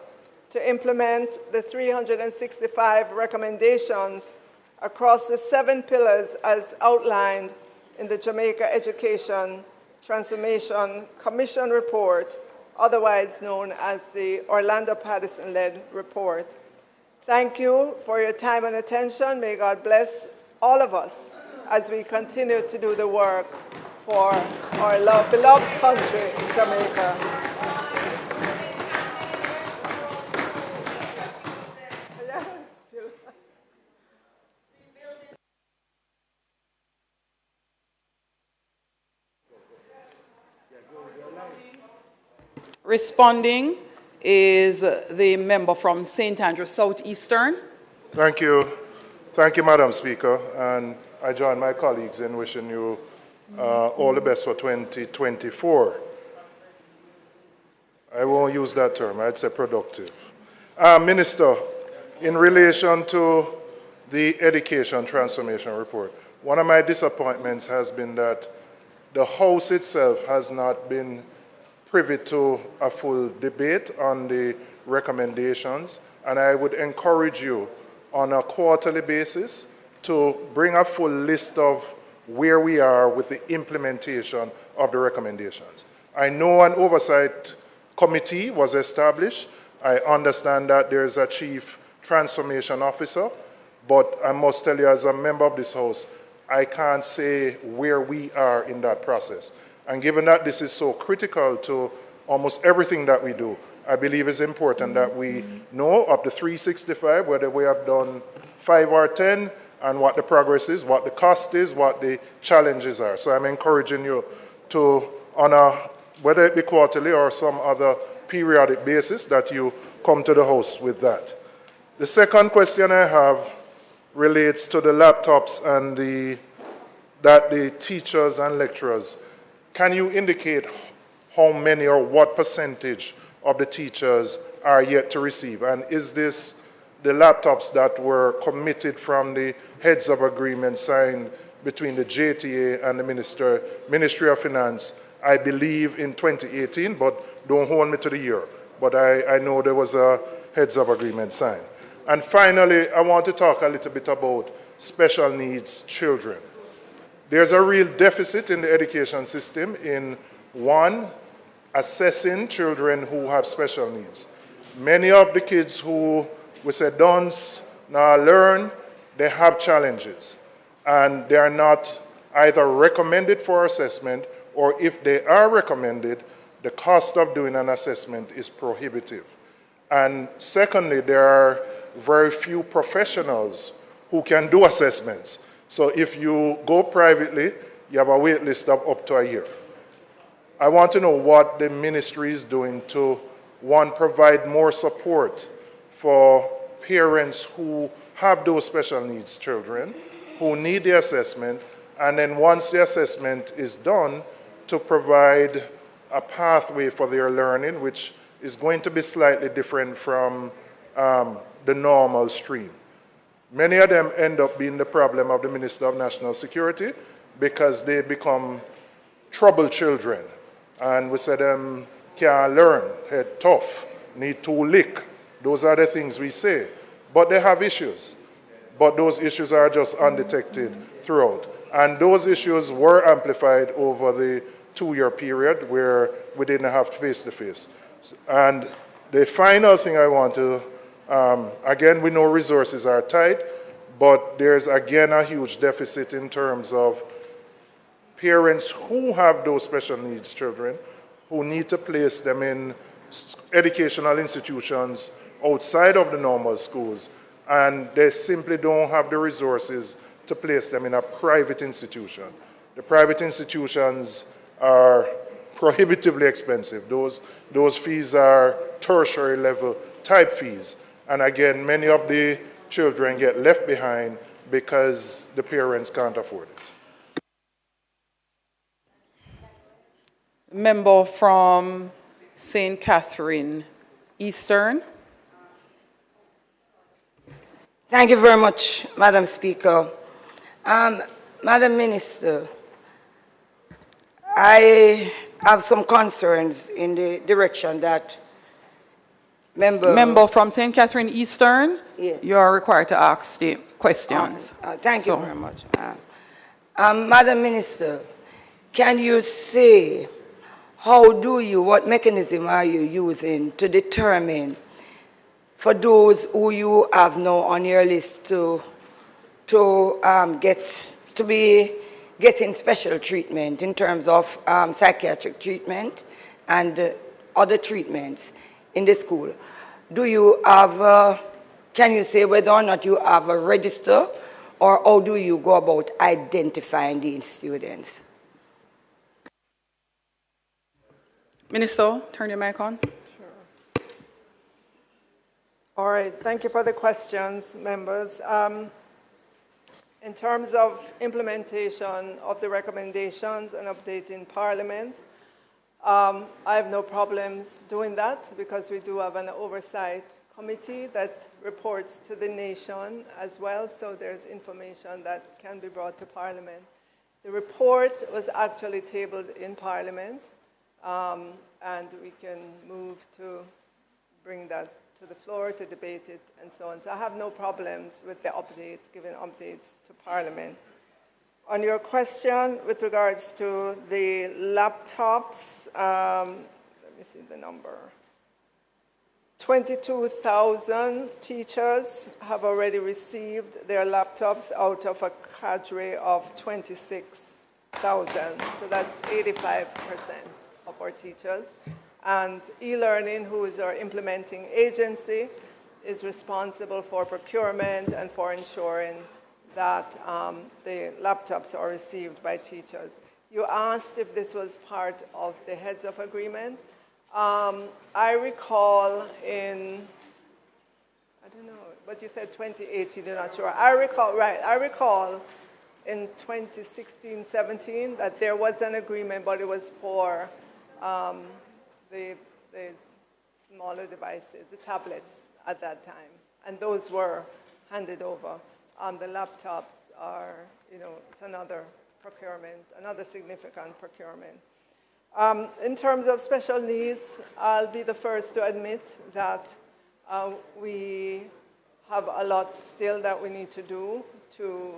[SPEAKER 8] to implement the 365 recommendations across the 7 pillars as outlined in the Jamaica Education Transformation Commission report, otherwise known as the Orlando Patterson-led report. Thank you for your time and attention. May God bless all of us as we continue to do the work for our beloved country, Jamaica.
[SPEAKER 2] Responding is the member from St. Andrew Southeastern.
[SPEAKER 9] Thank you. Thank you, Madam Speaker. And I join my colleagues in wishing you all the best for 2024. I won't use that term. I'd say productive. Minister, in relation to the Education Transformation Report, one of my disappointments has been that the House itself has not been privy to a full debate on the recommendations, and I would encourage you on a quarterly basis to bring a full list of where we are with the implementation of the recommendations. I know an oversight committee was established. I understand that there's a chief transformation officer, but I must tell you as a member of this House, I can't say where we are in that process. And given that this is so critical to almost everything that we do, I believe it's important that we know of the 365, whether we have done 5 or 10, and what the progress is, what the cost is, what the challenges are. So I'm encouraging you to, on a, whether it be quarterly or some other periodic basis, that you come to the House with that. The second question I have relates to the laptops and that the teachers and lecturers. Can you indicate how many or what percentage of the teachers are yet to receive? And is this the laptops that were committed from the heads of agreement signed between the JTA and the Ministry of Finance, I believe in 2018, but Don't hold me to the year, but I know there was a heads-up agreement signed. And finally, I want to talk a little bit about special needs children. There's a real deficit in the education system in, one, assessing children who have special needs. Many of the kids who we say don't now learn, they have challenges, and they are not either recommended for assessment, or if they are recommended, the cost of doing an assessment is prohibitive. And secondly, there are very few professionals who can do assessments. So if you go privately, you have a wait list of up to a year. I want to know what the ministry is doing to, one, provide more support for parents who have those special needs children, who need the assessment, and then once the assessment is done, to provide a pathway for their learning, which is going to be slightly different from the normal stream. Many of them end up being the problem of the Minister of National Security because they become troubled children. And we say them can't learn, head tough, need to lick. Those are the things we say. But they have issues. But those issues are just undetected throughout. And those issues were amplified over the 2-year period where we didn't have face-to-face. And the final thing I want to, again, we know resources are tight, but there's again a huge deficit in terms of parents who have those special needs children, who need to place them in educational institutions outside of the normal schools, and they simply don't have the resources to place them in a private institution. The private institutions are prohibitively expensive. Those fees are tertiary level type fees. And again, many of the children get left behind because the parents can't afford it.
[SPEAKER 2] Member from St. Catherine Eastern.
[SPEAKER 7] Thank you very much, Madam Speaker. Madam Minister, I have some concerns in the direction that
[SPEAKER 2] Member from St. Catherine Eastern,
[SPEAKER 7] yes.
[SPEAKER 2] You are required to ask the questions.
[SPEAKER 7] Thank you very much. Madam Minister, can you say what mechanism are you using to determine for those who you have now on your list to be getting special treatment in terms of psychiatric treatment and other treatments in the school? Do you have, can you say whether or not you have a register, or how do you go about identifying these students?
[SPEAKER 2] Minister, turn your mic on.
[SPEAKER 8] Sure. All right, thank you for the questions, members. In terms of implementation of the recommendations and updating Parliament, I have no problems doing that because we do have an oversight committee that reports to the nation as well, so there's information that can be brought to Parliament. The report was actually tabled in Parliament, and we can move to bring that to the floor to debate it and so on. So I have no problems with the updates, giving updates to Parliament. On your question with regards to the laptops, let me see the number. 22,000 teachers have already received their laptops out of a cadre of 26,000. So that's 85% of our teachers. And e-learning, who is our implementing agency, is responsible for procurement and for ensuring that the laptops are received by teachers. You asked if this was part of the heads-of agreement. I recall in, I don't know, but you said 2018, you're not sure. I recall in 2016-17 that there was an agreement, but it was for the smaller devices, the tablets at that time, and those were handed over. The laptops are, it's another procurement, another significant procurement. In terms of special needs, I'll be the first to admit that we have a lot still that we need to do to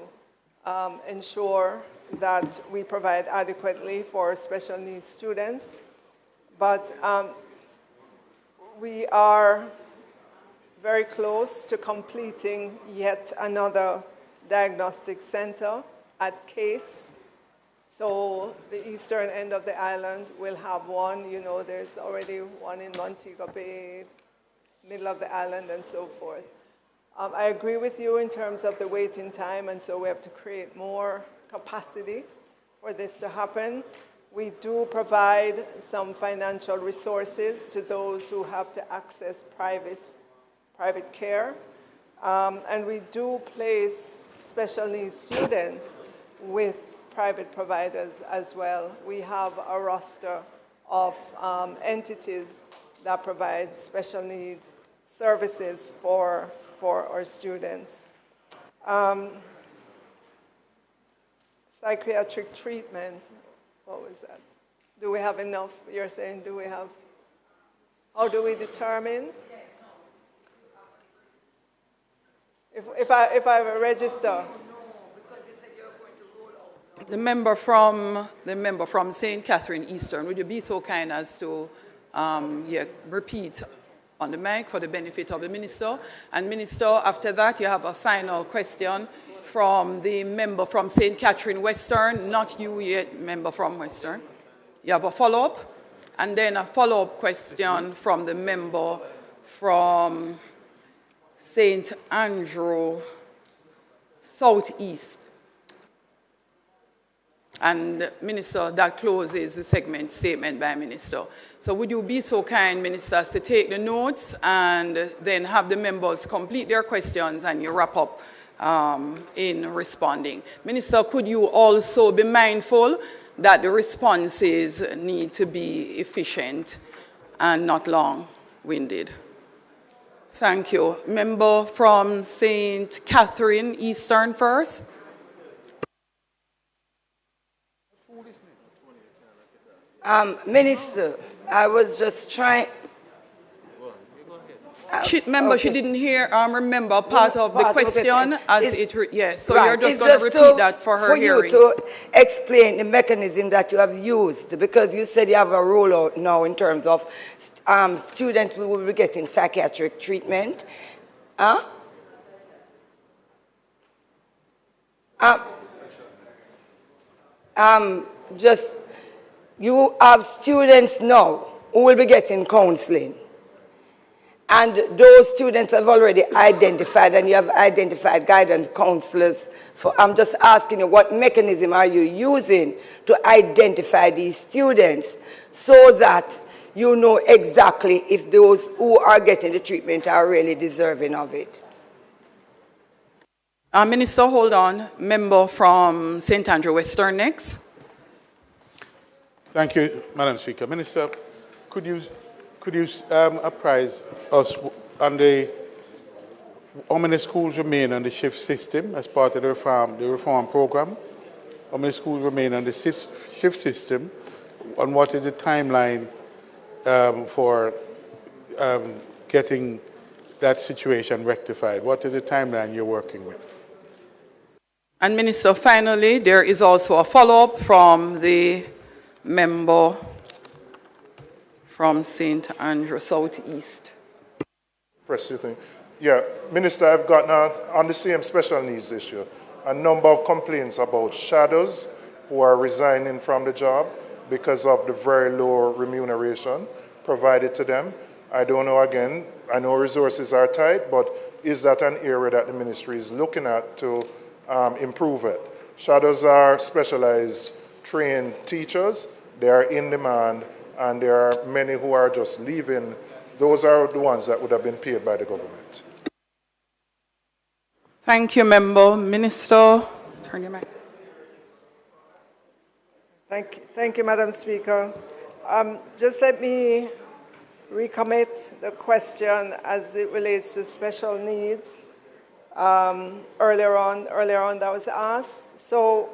[SPEAKER 8] ensure that we provide adequately for special needs students. But we are very close to completing yet another diagnostic center at Case. So the eastern end of the island will have one. You know, there's already one in Montego Bay, middle of the island, and so forth. I agree with you in terms of the waiting time, and so we have to create more capacity for this to happen. We do provide some financial resources to those who have to access private care. And we do place special needs students with private providers as well. We have a roster of entities that provide special needs services for our students. Psychiatric treatment, what was that? Do we have enough? You're saying, do we have, how do we determine? If I register.
[SPEAKER 2] The member from St. Catherine Eastern, would you be so kind as to repeat on the mic for the benefit of the minister? And minister, after that, you have a final question from the member from St. Catherine Western, not you yet, member from Western. You have a follow-up, and then a follow-up question from the member from St. Andrew Southeast. And Minister, that closes the statement by Minister. So would you be so kind, Ministers, to take the notes and then have the members complete their questions and you wrap up in responding. Minister, could you also be mindful that the responses need to be efficient and not long-winded? Thank you. Member from St. Catherine Eastern first.
[SPEAKER 7] Minister, I was just trying.
[SPEAKER 2] She didn't hear, remember part of the question yes, so
[SPEAKER 7] right.
[SPEAKER 2] You're just going to repeat that for her hearing.
[SPEAKER 7] For you to explain the mechanism that you have used, because you said you have a rollout now in terms of students who will be getting psychiatric treatment. You have students now who will be getting counseling. And those students have already identified, and you have identified guidance counselors. I'm just asking you, what mechanism are you using to identify these students so that you know exactly if those who are getting the treatment are really deserving of it?
[SPEAKER 2] Minister, hold on. Member from St. Andrew Western next.
[SPEAKER 9] Thank you, Madam Speaker. Minister, could you apprise us on how many schools remain on the shift system as part of the reform program? How many schools remain on the shift system? And what is the timeline for getting that situation rectified? What is the timeline you're working with?
[SPEAKER 2] And Minister, finally, there is also a follow-up from the member from St. Andrew Southeast.
[SPEAKER 9] Yeah, Minister, I've gotten on the same special needs issue a number of complaints about shadows who are resigning from the job because of the very low remuneration provided to them. I don't know, again, I know resources are tight, but is that an area that the ministry is looking at to improve it? Shadows are specialized, trained teachers. They are in demand, and there are many who are just leaving. Those are the ones that would have been paid by the government.
[SPEAKER 2] Thank you, Member. Minister, turn your mic.
[SPEAKER 8] Thank you, Madam Speaker. Just let me recommit the question as it relates to special needs. Earlier on that was asked. So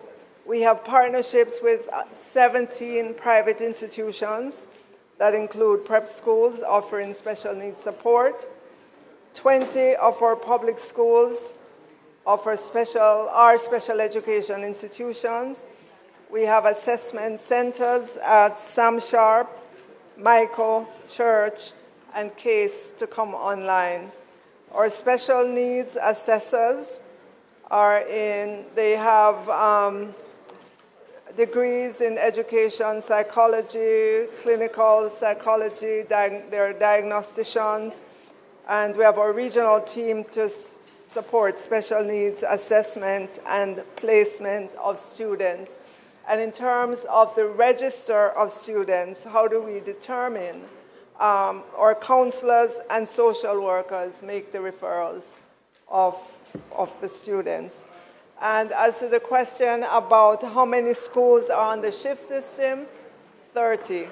[SPEAKER 8] We have partnerships with 17 private institutions that include prep schools offering special needs support. 20 of our public schools offer special education institutions. We have assessment centers at Sam Sharp, Michael, Church, and Case to come online. Our special needs assessors they have degrees in education, psychology, clinical psychology, they're diagnosticians, and we have our regional team to support special needs assessment and placement of students. And in terms of the register of students, how do we determine our counselors and social workers make the referrals of the students? And as to the question about how many schools are on the shift system, 30.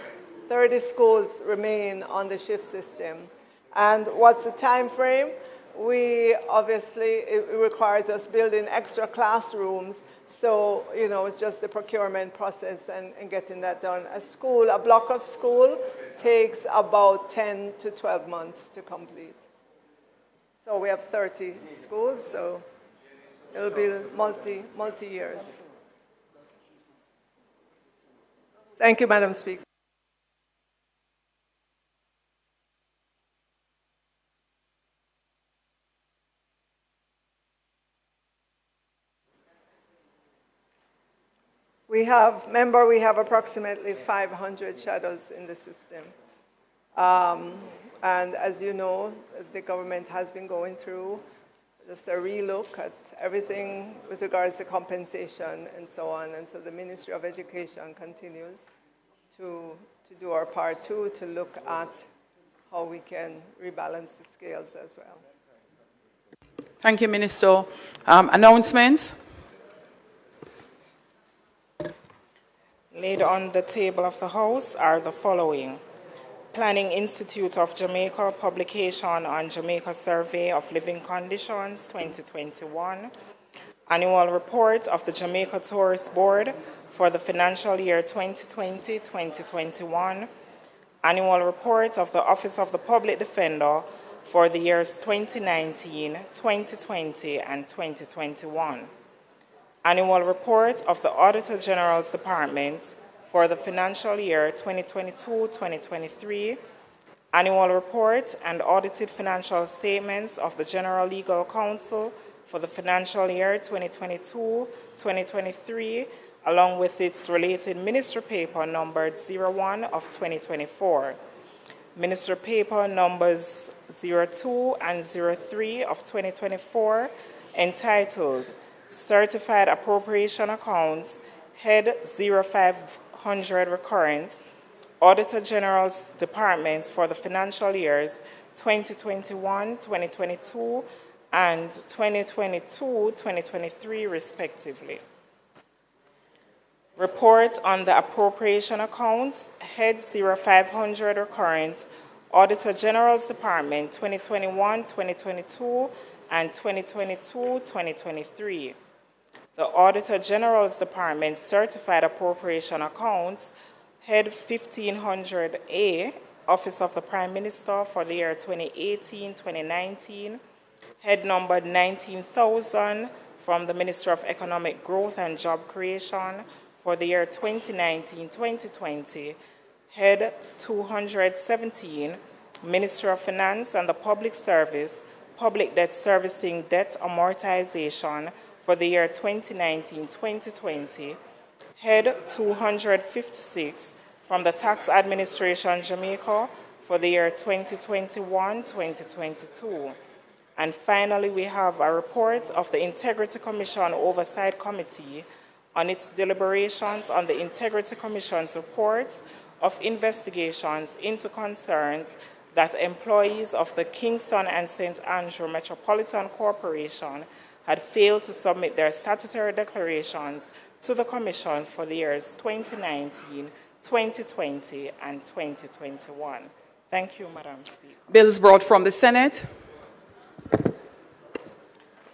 [SPEAKER 8] 30 schools remain on the shift system. And what's the time frame? It requires us building extra classrooms. So, it's just the procurement process and getting that done. A block of school takes about 10 to 12 months to complete. So we have 30 schools, so it'll be multi-years. Thank you, Madam Speaker. We have approximately 500 shadows in the system. And as you know, the government has been going through just a relook at everything with regards to compensation and so on. And so the Ministry of Education continues to do our part too, to look at how we can rebalance the scales as well.
[SPEAKER 2] Thank you, Minister. Announcements?
[SPEAKER 3] Laid on the table of the House are the following. Planning Institute of Jamaica publication on Jamaica Survey of Living Conditions 2021. Annual report of the Jamaica Tourist Board for the financial year 2020-2021. Annual report of the Office of the Public Defender for the years 2019, 2020, and 2021. Annual report of the Auditor General's Department for the financial year 2022-2023, annual report and audited financial statements of the General Legal Counsel for the financial year 2022-2023, along with its related Ministry Paper numbered 01 of 2024, Ministry Paper numbers 02 and 03 of 2024, entitled Certified Appropriation Accounts, Head 0500 Recurrent, Auditor General's Departments for the financial years 2021, 2022, and 2022-2023, respectively. Report on the Appropriation Accounts, Head 0500 Recurrent, Auditor General's Department 2021, 2022, and 2022-2023. The Auditor General's Department Certified Appropriation Accounts, Head 1500A, Office of the Prime Minister for the year 2018-2019, Head numbered 19,000 from the Ministry of Economic Growth and Job Creation for the year 2019-2020, Head 217, Ministry of Finance and the Public Service, Public Debt Servicing Debt Amortization for the year 2019-2020, Head 256 from the Tax Administration Jamaica for the year 2021-2022. And finally, we have a report of the Integrity Commission Oversight Committee on its deliberations on the Integrity Commission's reports of investigations into concerns that employees of the Kingston and St. Andrew Metropolitan Corporation had failed to submit their statutory declarations to the Commission for the years 2019, 2020, and 2021. Thank you, Madam Speaker.
[SPEAKER 2] Bills brought from the Senate.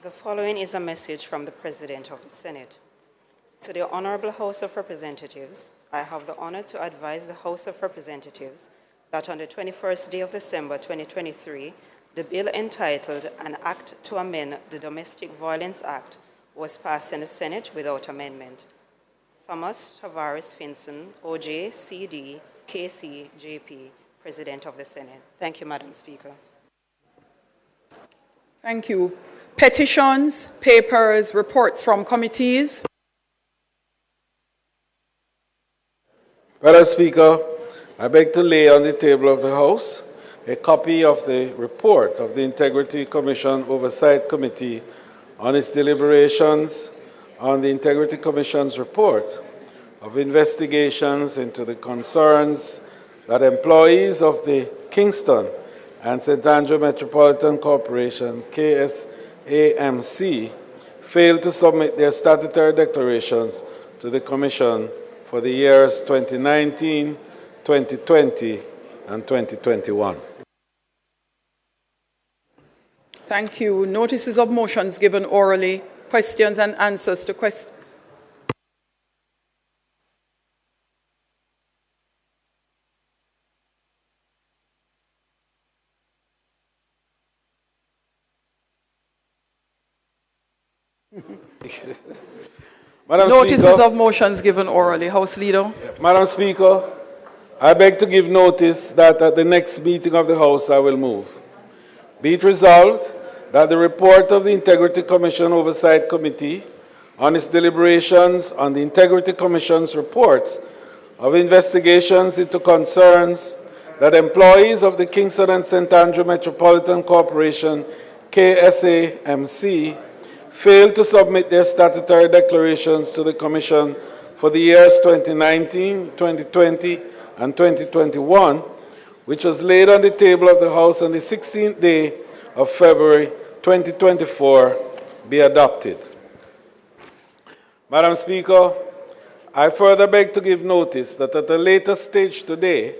[SPEAKER 10] The following is a message from the President of the Senate. To the Honorable House of Representatives, I have the honor to advise the House of Representatives that on the 21st day of December 2023, the bill entitled An Act to Amend the Domestic Violence Act was passed in the Senate without amendment. Thomas Tavares Finson, OJ, CD, KC, JP, President of the Senate. Thank you, Madam Speaker.
[SPEAKER 2] Thank you. Petitions, papers, reports from committees.
[SPEAKER 4] Madam Speaker, I beg to lay on the table of the House a copy of the report of the Integrity Commission Oversight Committee on its deliberations on the Integrity Commission's report of investigations into the concerns that employees of the Kingston and St. Andrew Metropolitan Corporation, KSAMC, failed to submit their statutory declarations to the Commission for the years 2019, 2020, and 2021.
[SPEAKER 2] Thank you. Notices of motions given orally. Questions and answers to questions. Notices of motions given orally. House Leader.
[SPEAKER 4] Madam Speaker, I beg to give notice that at the next meeting of the House I will move. Be it resolved that the report of the Integrity Commission Oversight Committee on its deliberations on the Integrity Commission's reports of investigations into concerns that employees of the Kingston and St. Andrew Metropolitan Corporation, KSAMC, failed to submit their statutory declarations to the Commission for the years 2019, 2020, and 2021, which was laid on the table of the House on the 16th day of February 2024, be adopted. Madam Speaker, I further beg to give notice that at a later stage today,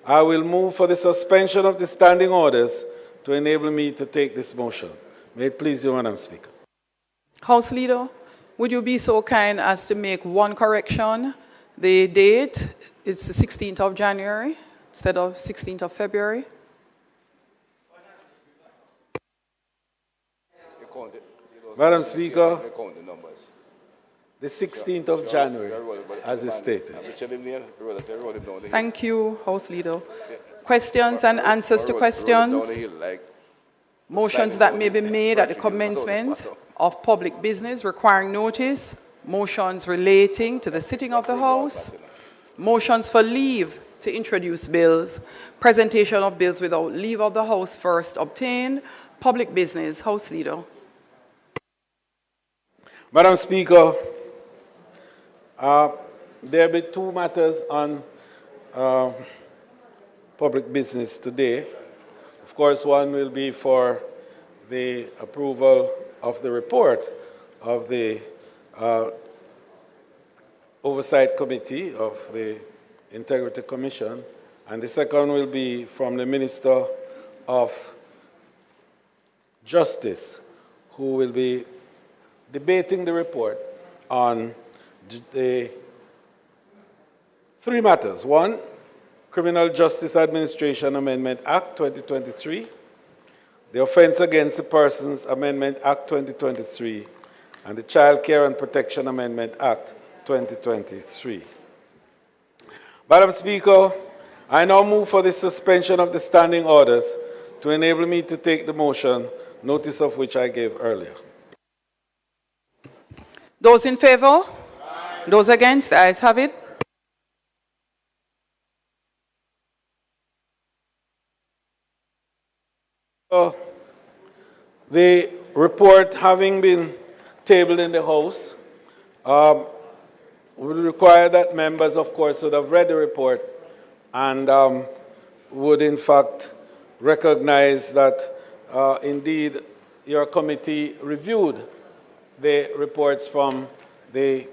[SPEAKER 4] I will move for the suspension of the standing orders to enable me to take this motion. May it please you, Madam Speaker.
[SPEAKER 2] House Leader, would you be so kind as to make one correction? The date is the 16th of January instead of 16th of February.
[SPEAKER 4] Madam Speaker, the 16th of January, as is stated.
[SPEAKER 2] Thank you, House Leader. Questions and answers to questions? Motions that may be made at the commencement of public business requiring notice, motions relating to the sitting of the House, motions for leave to introduce bills, presentation of bills without leave of the House first obtained, public business. House Leader.
[SPEAKER 4] Madam Speaker, there will be two matters on public business today. Of course, one will be for the approval of the report of the Oversight Committee of the Integrity Commission, and the second will be from the Minister of Justice, who will be debating the report on the three matters. One, Criminal Justice Administration Amendment Act 2023, the Offence Against the Persons Amendment Act 2023, and the Child Care and Protection Amendment Act 2023. Madam Speaker, I now move for the suspension of the standing orders to enable me to take the motion, notice of which I gave earlier.
[SPEAKER 2] Those in favor? Aye. Those against? The ayes have it.
[SPEAKER 4] The report having been tabled in the House would require that members, of course, would have read the report and would, in fact, recognize that, indeed, your committee reviewed the reports from the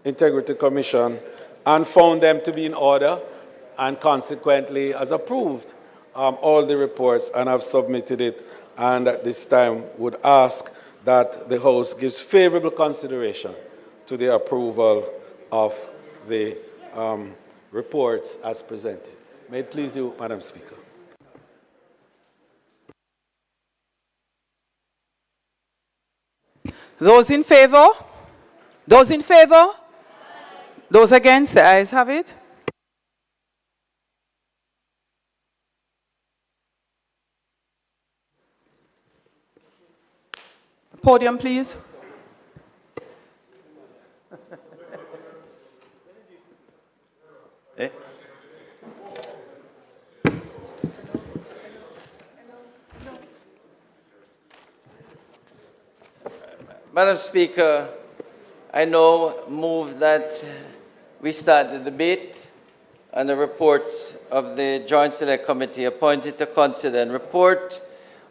[SPEAKER 4] Integrity Commission and found them to be in order and consequently has approved all the reports and have submitted it, and at this time would ask that the House gives favorable consideration to the approval of the reports as presented. May it please you, Madam Speaker.
[SPEAKER 2] Those in favor? Those in favor? Those against? The ayes have it. Podium, please.
[SPEAKER 11] Madam Speaker, I now move that we start the debate on the reports of the Joint Select Committee appointed to consider and report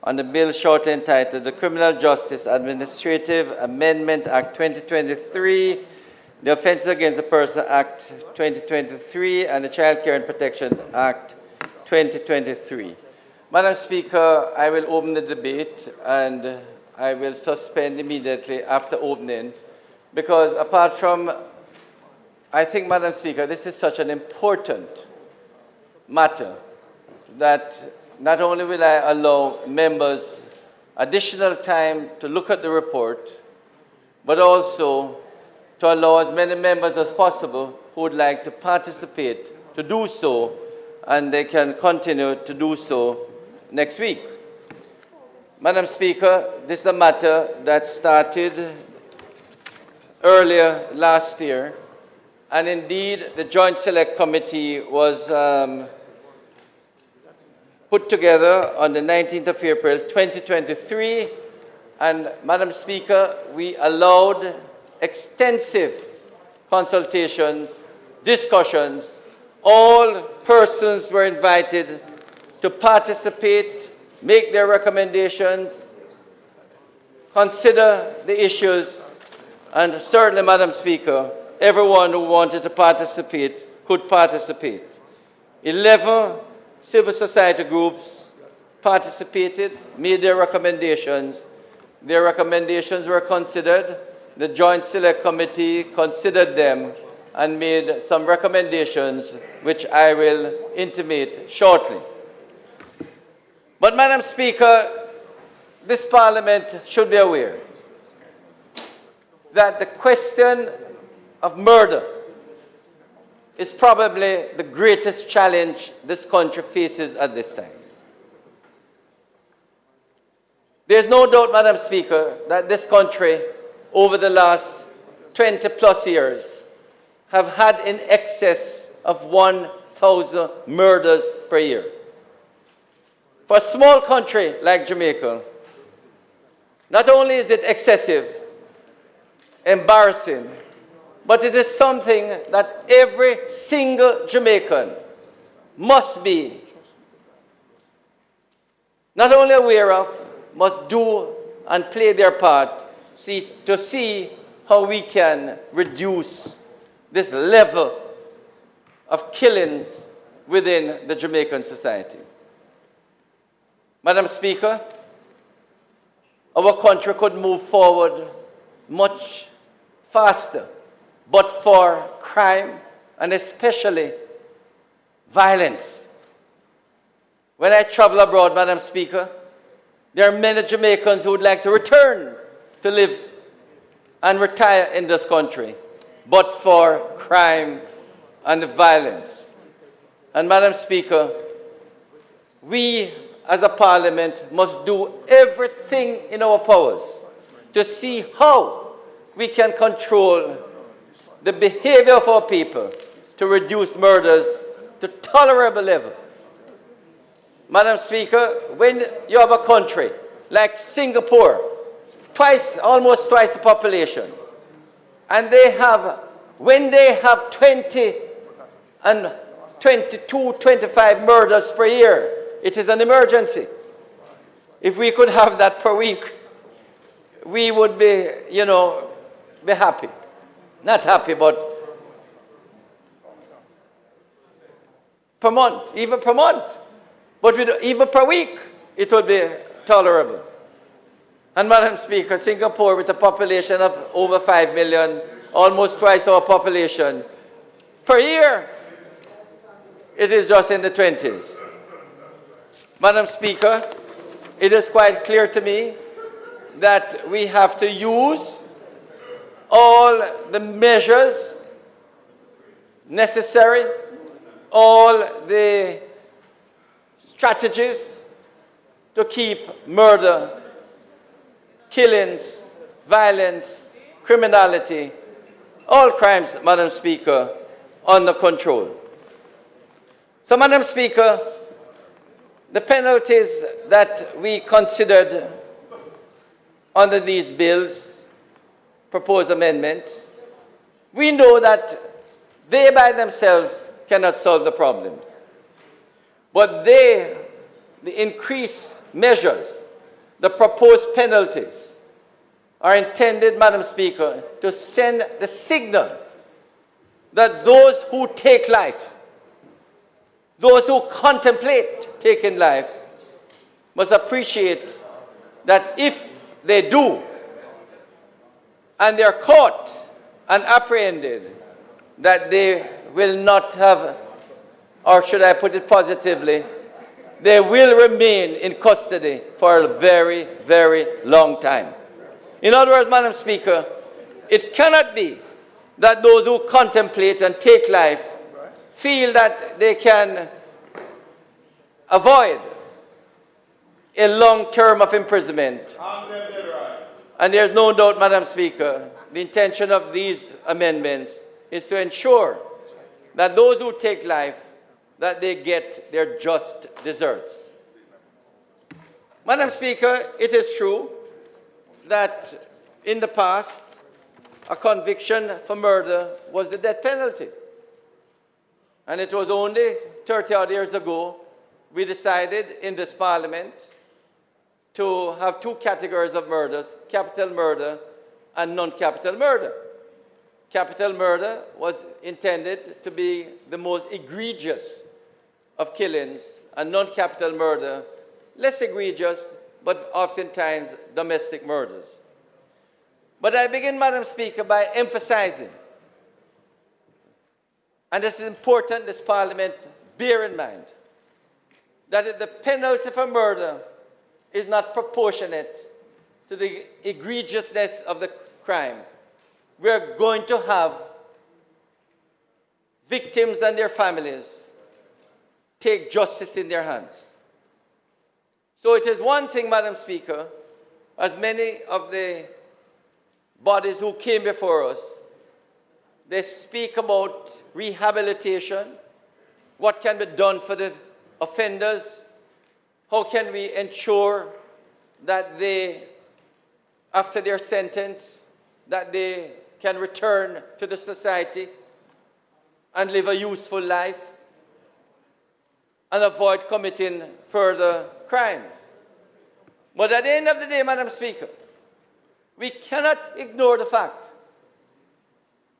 [SPEAKER 11] on the bill shortly entitled the Criminal Justice Administrative Amendment Act 2023, the Offences Against the Person Act 2023, and the Child Care and Protection Act 2023. Madam Speaker, I will open the debate and I will suspend immediately after opening, because apart from, I think, Madam Speaker, this is such an important matter that not only will I allow members additional time to look at the report, but also to allow as many members as possible who would like to participate to do so, and they can continue to do so next week. Madam Speaker, this is a matter that started earlier last year, and indeed the Joint Select Committee was put together on the 19th of April 2023, and Madam Speaker, we allowed extensive consultations, discussions. All persons were invited to participate, make their recommendations, consider the issues, and certainly, Madam Speaker, everyone who wanted to participate could participate. 11 civil society groups participated, made their recommendations. Their recommendations were considered. The Joint Select Committee considered them and made some recommendations, which I will intimate shortly. But, Madam Speaker, this Parliament should be aware that the question of murder is probably the greatest challenge this country faces at this time. There's no doubt, Madam Speaker, that this country, over the last 20+ years, have had in excess of 1,000 murders per year. For a small country like Jamaica, not only is it excessive, embarrassing, but it is something that every single Jamaican must be not only aware of, must do and play their part to see how we can reduce this level of killings within the Jamaican society. Madam Speaker, our country could move forward much faster, but for crime and especially violence. When I travel abroad, Madam Speaker, there are many Jamaicans who would like to return to live and retire in this country, but for crime and violence. And Madam Speaker, we as a Parliament must do everything in our powers to see how we can control the behavior of our people to reduce murders to tolerable level. Madam Speaker, when you have a country like Singapore, almost twice the population, and when they have 20 and 22, 25 murders per year, it is an emergency. If we could have that per week, we would be, be happy. Not happy, but per month, even per month. But even per week, it would be tolerable. And Madam Speaker, Singapore, with a population of over 5 million, almost twice our population. Per year, it is just in the 20s. Madam Speaker, it is quite clear to me that we have to use all the measures necessary, all the strategies to keep murder, killings, violence, criminality, all crimes, Madam Speaker, under control. So, Madam Speaker, the penalties that we considered under these bills, proposed amendments, we know that they by themselves cannot solve the problems. But the increased measures, the proposed penalties, are intended, Madam Speaker, to send the signal that those who take life, those who contemplate taking life, must appreciate that if they do, and they are caught and apprehended, that they will not have, or should I put it positively, they will remain in custody for a very, very long time. In other words, Madam Speaker, it cannot be that those who contemplate and take life feel that they can avoid a long term of imprisonment. And there's no doubt, Madam Speaker, the intention of these amendments is to ensure that those who take life, that they get their just deserts. Madam Speaker, it is true that in the past, a conviction for murder was the death penalty. And it was only 30-odd years ago we decided in this Parliament to have two categories of murders, capital murder and non-capital murder. Capital murder was intended to be the most egregious of killings, and non-capital murder, less egregious, but oftentimes domestic murders. But I begin, Madam Speaker, by emphasizing, and this is important, this Parliament bear in mind, that if the penalty for murder is not proportionate to the egregiousness of the crime, we are going to have victims and their families take justice in their hands. So it is one thing, Madam Speaker, as many of the bodies who came before us, they speak about rehabilitation, what can be done for the offenders, how can we ensure that they, after their sentence, that they can return to the society and live a useful life and avoid committing further crimes. But at the end of the day, Madam Speaker, we cannot ignore the fact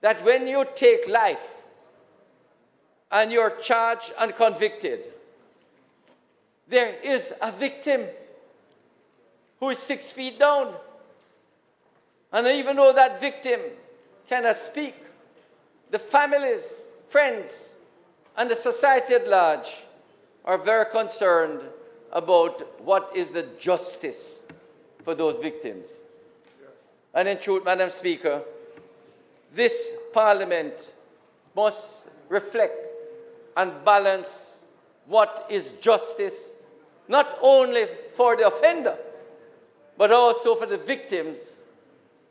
[SPEAKER 11] that when you take life and you're charged and convicted, there is a victim who is 6 feet down. And even though that victim cannot speak, the families, friends, and the society at large are very concerned about what is the justice for those victims. And in truth, Madam Speaker, this Parliament must reflect and balance what is justice, not only for the offender, but also for the victims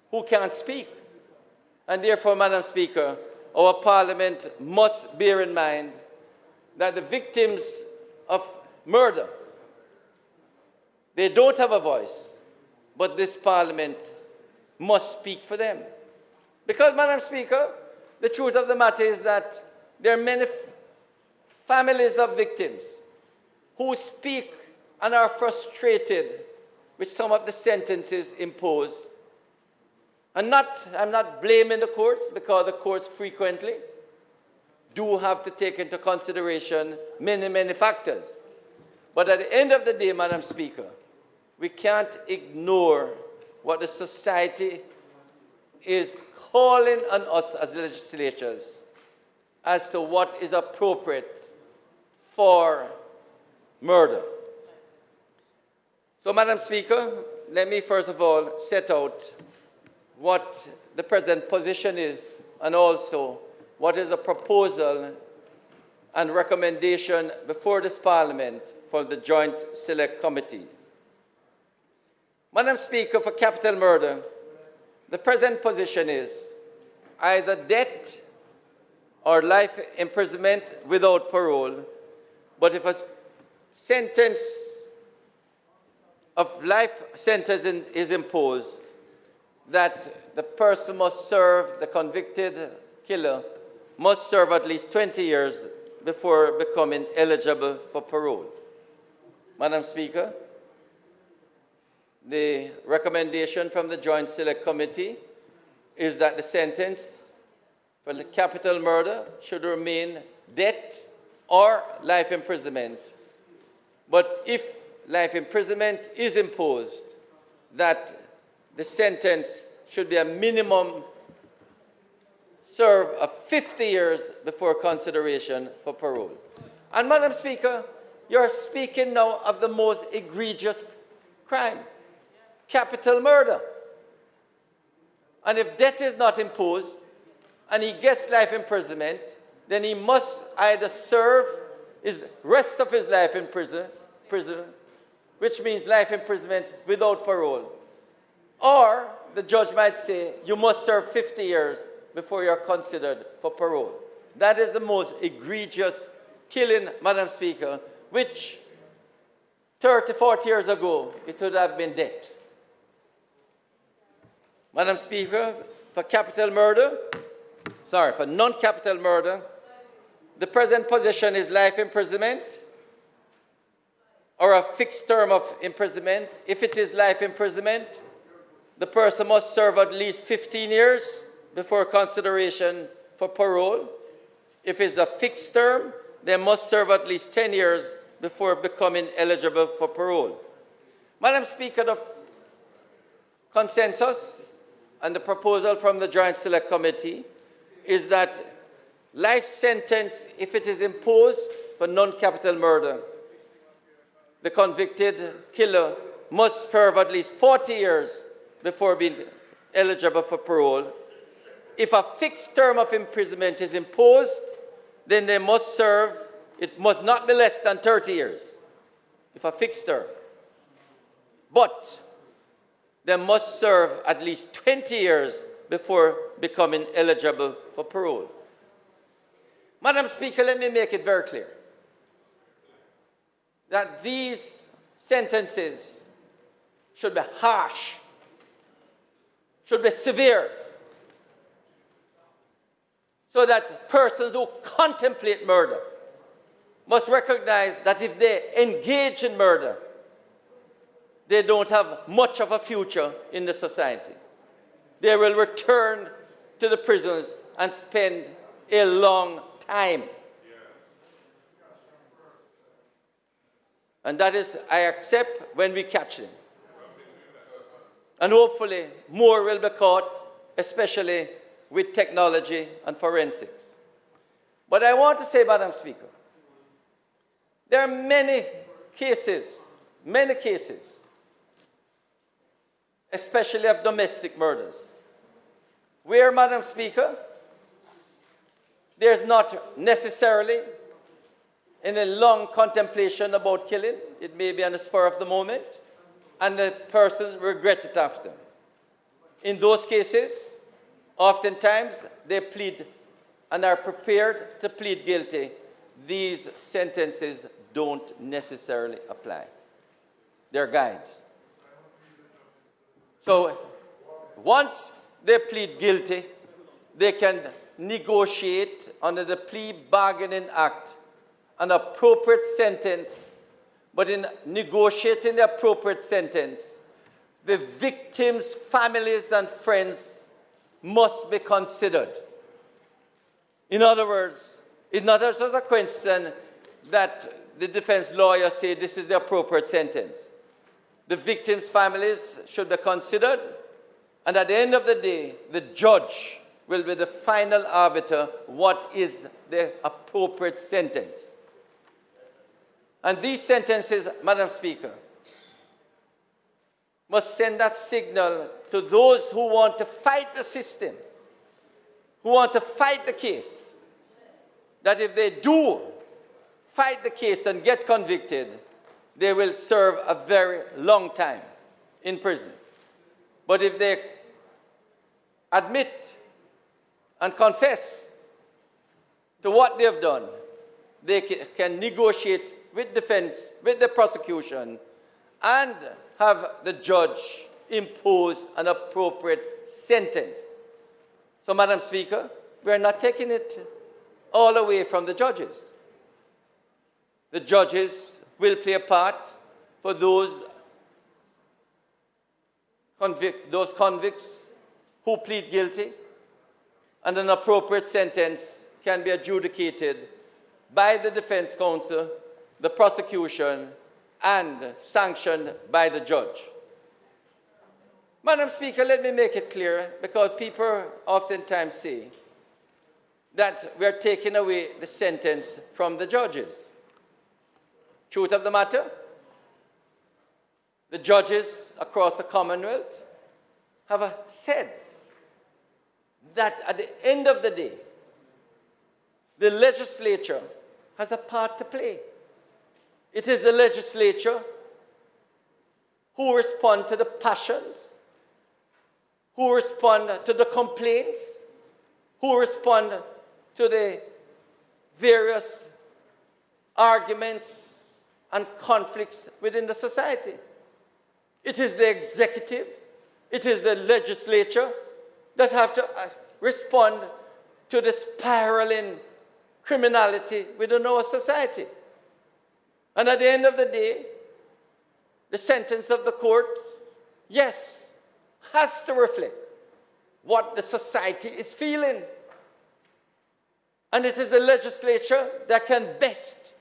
[SPEAKER 11] who can't speak. And therefore, Madam Speaker, our Parliament must bear in mind that the victims of murder, they don't have a voice, but this Parliament must speak for them. Because, Madam Speaker, the truth of the matter is that there are many families of victims who speak and are frustrated with some of the sentences imposed. And I'm not blaming the courts, because the courts frequently do have to take into consideration many, many factors. But at the end of the day, Madam Speaker, we can't ignore what the society is calling on us as legislators as to what is appropriate for murder. So, Madam Speaker, let me first of all set out what the present position is and also what is a proposal and recommendation before this Parliament from the Joint Select Committee. Madam Speaker, for capital murder, the present position is either death or life imprisonment without parole, but if a sentence of life sentence is imposed, that the person must serve, the convicted killer must serve at least 20 years before becoming eligible for parole. Madam Speaker, the recommendation from the Joint Select Committee is that the sentence for the capital murder should remain death or life imprisonment. But if life imprisonment is imposed, that the sentence should be a minimum serve of 50 years before consideration for parole. And Madam Speaker, you're speaking now of the most egregious crime, capital murder. And if death is not imposed and he gets life imprisonment, then he must either serve the rest of his life in prison, which means life imprisonment without parole. Or the judge might say, you must serve 50 years before you're considered for parole. That is the most egregious killing, Madam Speaker, which 30, 40 years ago, it would have been death. Madam Speaker, for for non-capital murder, the present position is life imprisonment or a fixed term of imprisonment. If it is life imprisonment, the person must serve at least 15 years before consideration for parole. If it's a fixed term, they must serve at least 10 years before becoming eligible for parole. Madam Speaker, the consensus and the proposal from the Joint Select Committee is that life sentence, if it is imposed for non-capital murder, the convicted killer must serve at least 40 years before being eligible for parole. If a fixed term of imprisonment is imposed, then they must serve, it must not be less than 30 years, if a fixed term. But they must serve at least 20 years before becoming eligible for parole. Madam Speaker, let me make it very clear that these sentences should be harsh, should be severe, so that persons who contemplate murder must recognize that if they engage in murder, they don't have much of a future in the society. They will return to the prisons and spend a long time. And that is, I accept, when we catch them. And hopefully more will be caught, especially with technology and forensics. But I want to say, Madam Speaker, there are many cases, especially of domestic murders, where, Madam Speaker, there's not necessarily any long contemplation about killing. It may be on the spur of the moment, and the person regrets it after. In those cases, oftentimes they plead and are prepared to plead guilty. These sentences don't necessarily apply. They're guides. So once they plead guilty, they can negotiate under the Plea Bargaining Act an appropriate sentence. But in negotiating the appropriate sentence, the victims' families and friends must be considered. In other words, it's not just a question that the defense lawyer say this is the appropriate sentence. The victims' families should be considered, And at the end of the day, the judge will be the final arbiter what is the appropriate sentence. And these sentences, Madam Speaker, must send that signal to those who want to fight the system, who want to fight the case, that if they do fight the case and get convicted, they will serve a very long time in prison. But if they admit and confess to what they have done, they can negotiate with defense, with the prosecution, and have the judge impose an appropriate sentence. So, Madam Speaker, we are not taking it all away from the judges. The judges will play a part for those convicts who plead guilty, and an appropriate sentence can be adjudicated by the defense counsel, the prosecution, and sanctioned by the judge. Madam Speaker, let me make it clear, because people oftentimes say that we are taking away the sentence from the judges. Truth of the matter, the judges across the Commonwealth have said that at the end of the day, the legislature has a part to play. It is the legislature who respond to the passions, who respond to the complaints, who respond to the various arguments and conflicts within the society. It is the executive, it is the legislature that have to respond to the spiraling criminality within our society. And at the end of the day, the sentence of the court, yes, has to reflect what the society is feeling. And it is the legislature that can best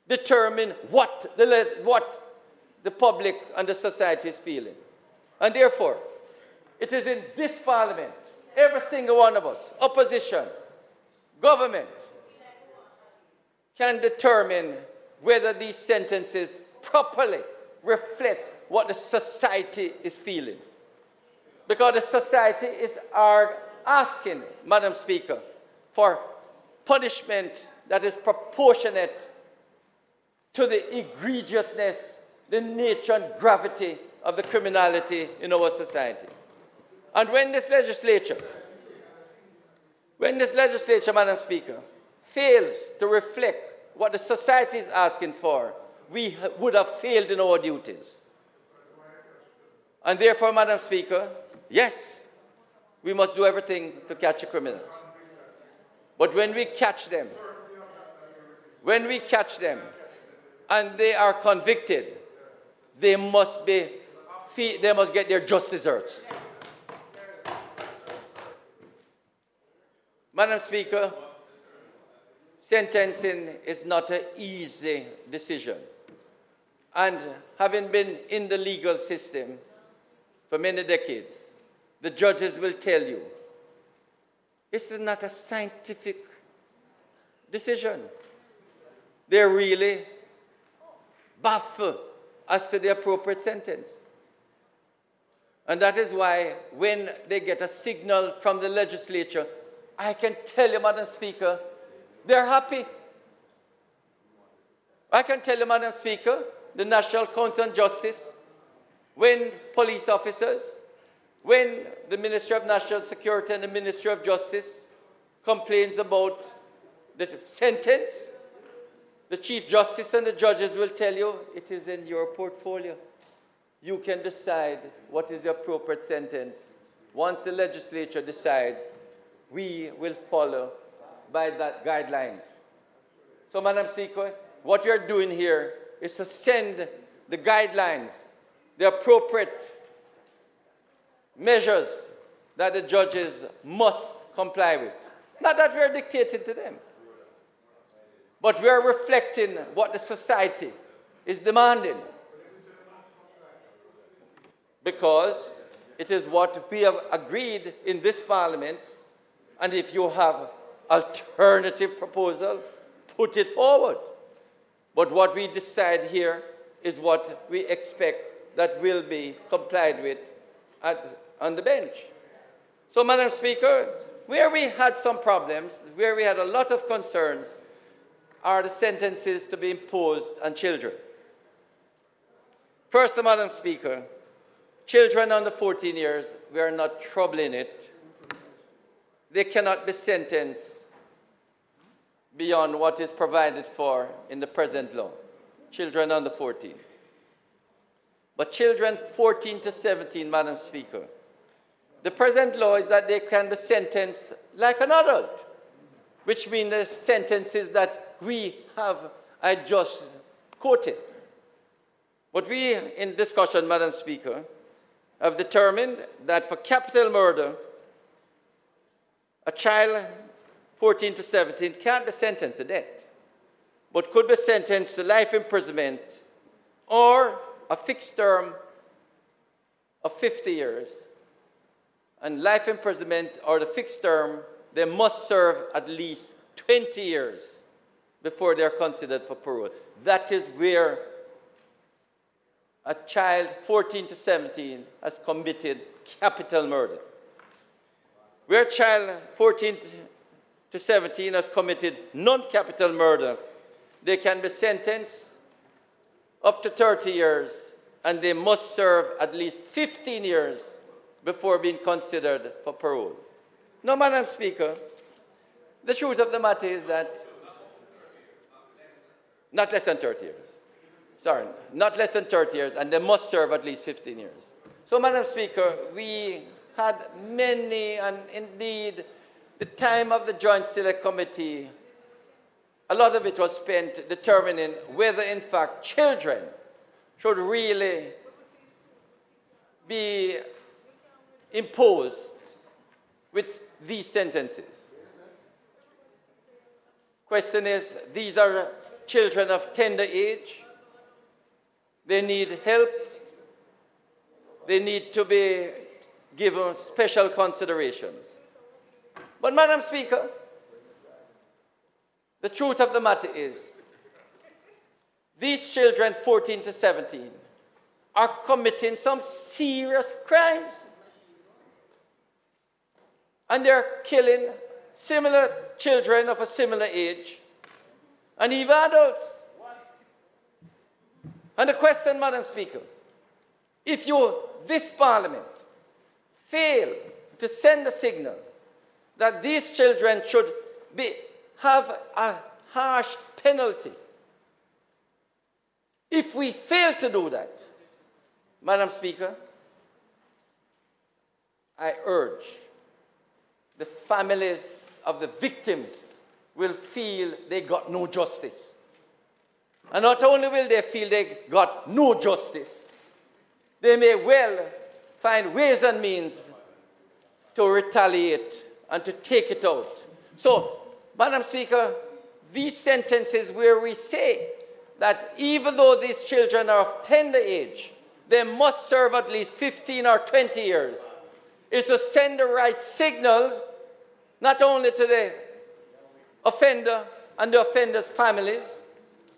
[SPEAKER 11] determine what the public and the society is feeling. And therefore, it is in this Parliament, every single one of us, opposition, government, can determine whether these sentences properly reflect what the society is feeling. Because the society is asking, Madam Speaker, for punishment that is proportionate to the egregiousness, the nature and gravity of the criminality in our society. And when this legislature, Madam Speaker, fails to reflect what the society is asking for, we would have failed in our duties. And therefore, Madam Speaker, yes, we must do everything to catch a criminal. But when we catch them, and they are convicted, they must get their just desserts. Madam Speaker, sentencing is not an easy decision. And having been in the legal system for many decades, the judges will tell you, this is not a scientific decision. They're really baffled as to the appropriate sentence. And that is why when they get a signal from the legislature, I can tell you, Madam Speaker, they're happy. I can tell you, Madam Speaker, the National Council on Justice, when police officers, when the Ministry of National Security and the Ministry of Justice complains about the sentence, the Chief Justice and the judges will tell you it is in your portfolio. You can decide what is the appropriate sentence. Once the legislature decides, we will follow by that guidelines. So, Madam Speaker, what you're doing here is to send the guidelines, the appropriate measures that the judges must comply with. Not that we're dictating to them, but we're reflecting what the society is demanding. Because it is what we have agreed in this Parliament, and if you have alternative proposal, put it forward. But what we decide here is what we expect that will be complied with on the bench. So, Madam Speaker, where we had some problems, where we had a lot of concerns, are the sentences to be imposed on children. First, Madam Speaker, children under 14 years, we are not troubling it. They cannot be sentenced beyond what is provided for in the present law. Children under 14. But children 14 to 17, Madam Speaker, the present law is that they can be sentenced like an adult, which means the sentences that I just quoted. But we, in discussion, Madam Speaker, have determined that for capital murder, a child 14 to 17 can't be sentenced to death, but could be sentenced to life imprisonment or a fixed term of 50 years. And life imprisonment or the fixed term, they must serve at least 20 years before they are considered for parole. That is where a child 14 to 17 has committed capital murder. Where a child 14 to 17 has committed non-capital murder, they can be sentenced up to 30 years, and they must serve at least 15 years before being considered for parole. Now, Madam Speaker, the truth of the matter is that not less than 30 years. Sorry, not less than 30 years, and they must serve at least 15 years. So, Madam Speaker, we had many, and indeed, the time of the Joint Select Committee, a lot of it was spent determining whether, in fact, children should really be imposed with these sentences. Question is, these are children of tender age. They need help. They need to be given special considerations. But, Madam Speaker, the truth of the matter is, these children, 14 to 17, are committing some serious crimes. And they're killing similar children of a similar age, and even adults. And the question, Madam Speaker, if this Parliament, fail to send a signal that these children should have a harsh penalty, if we fail to do that, Madam Speaker, I urge the families of the victims will feel they got no justice. And not only will they feel they got no justice, they may well find ways and means to retaliate and to take it out. So, Madam Speaker, these sentences where we say that even though these children are of tender age, they must serve at least 15 or 20 years, is to send the right signal not only to the offender and the offender's families,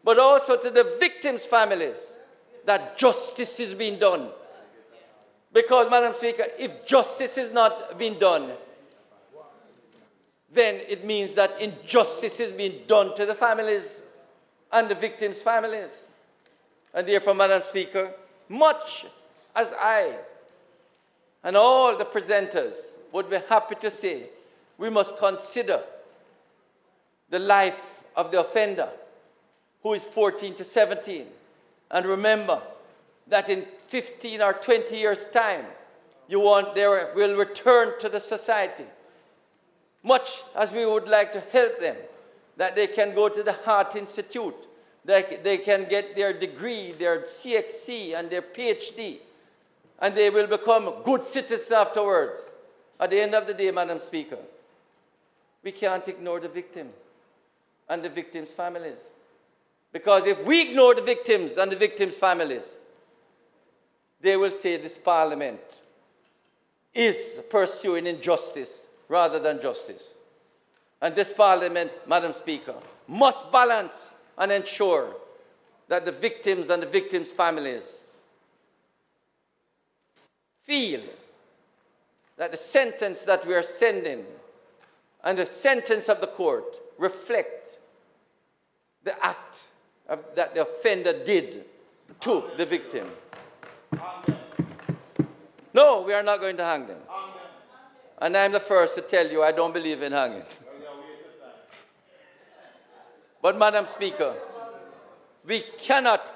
[SPEAKER 11] but also to the victims' families, that justice is being done. Because, Madam Speaker, if justice is not being done, then it means that injustice is being done to the families and the victims' families. And therefore, Madam Speaker, much as I and all the presenters would be happy to say, we must consider the life of the offender who is 14 to 17. And remember that in 15 or 20 years' time, they will return to the society. Much as we would like to help them, that they can go to the Heart Institute, that they can get their degree, their CXC and their PhD, and they will become good citizens afterwards. At the end of the day, Madam Speaker, we can't ignore the victim and the victims' families. Because if we ignore the victims and the victims' families, they will say this Parliament is pursuing injustice rather than justice. And this Parliament, Madam Speaker, must balance and ensure that the victims and the victims' families feel that the sentence that we are sending and the sentence of the court reflect the act that the offender did to the victim. No, we are not going to hang them. And I'm the first to tell you I don't believe in hanging. But, Madam Speaker, we cannot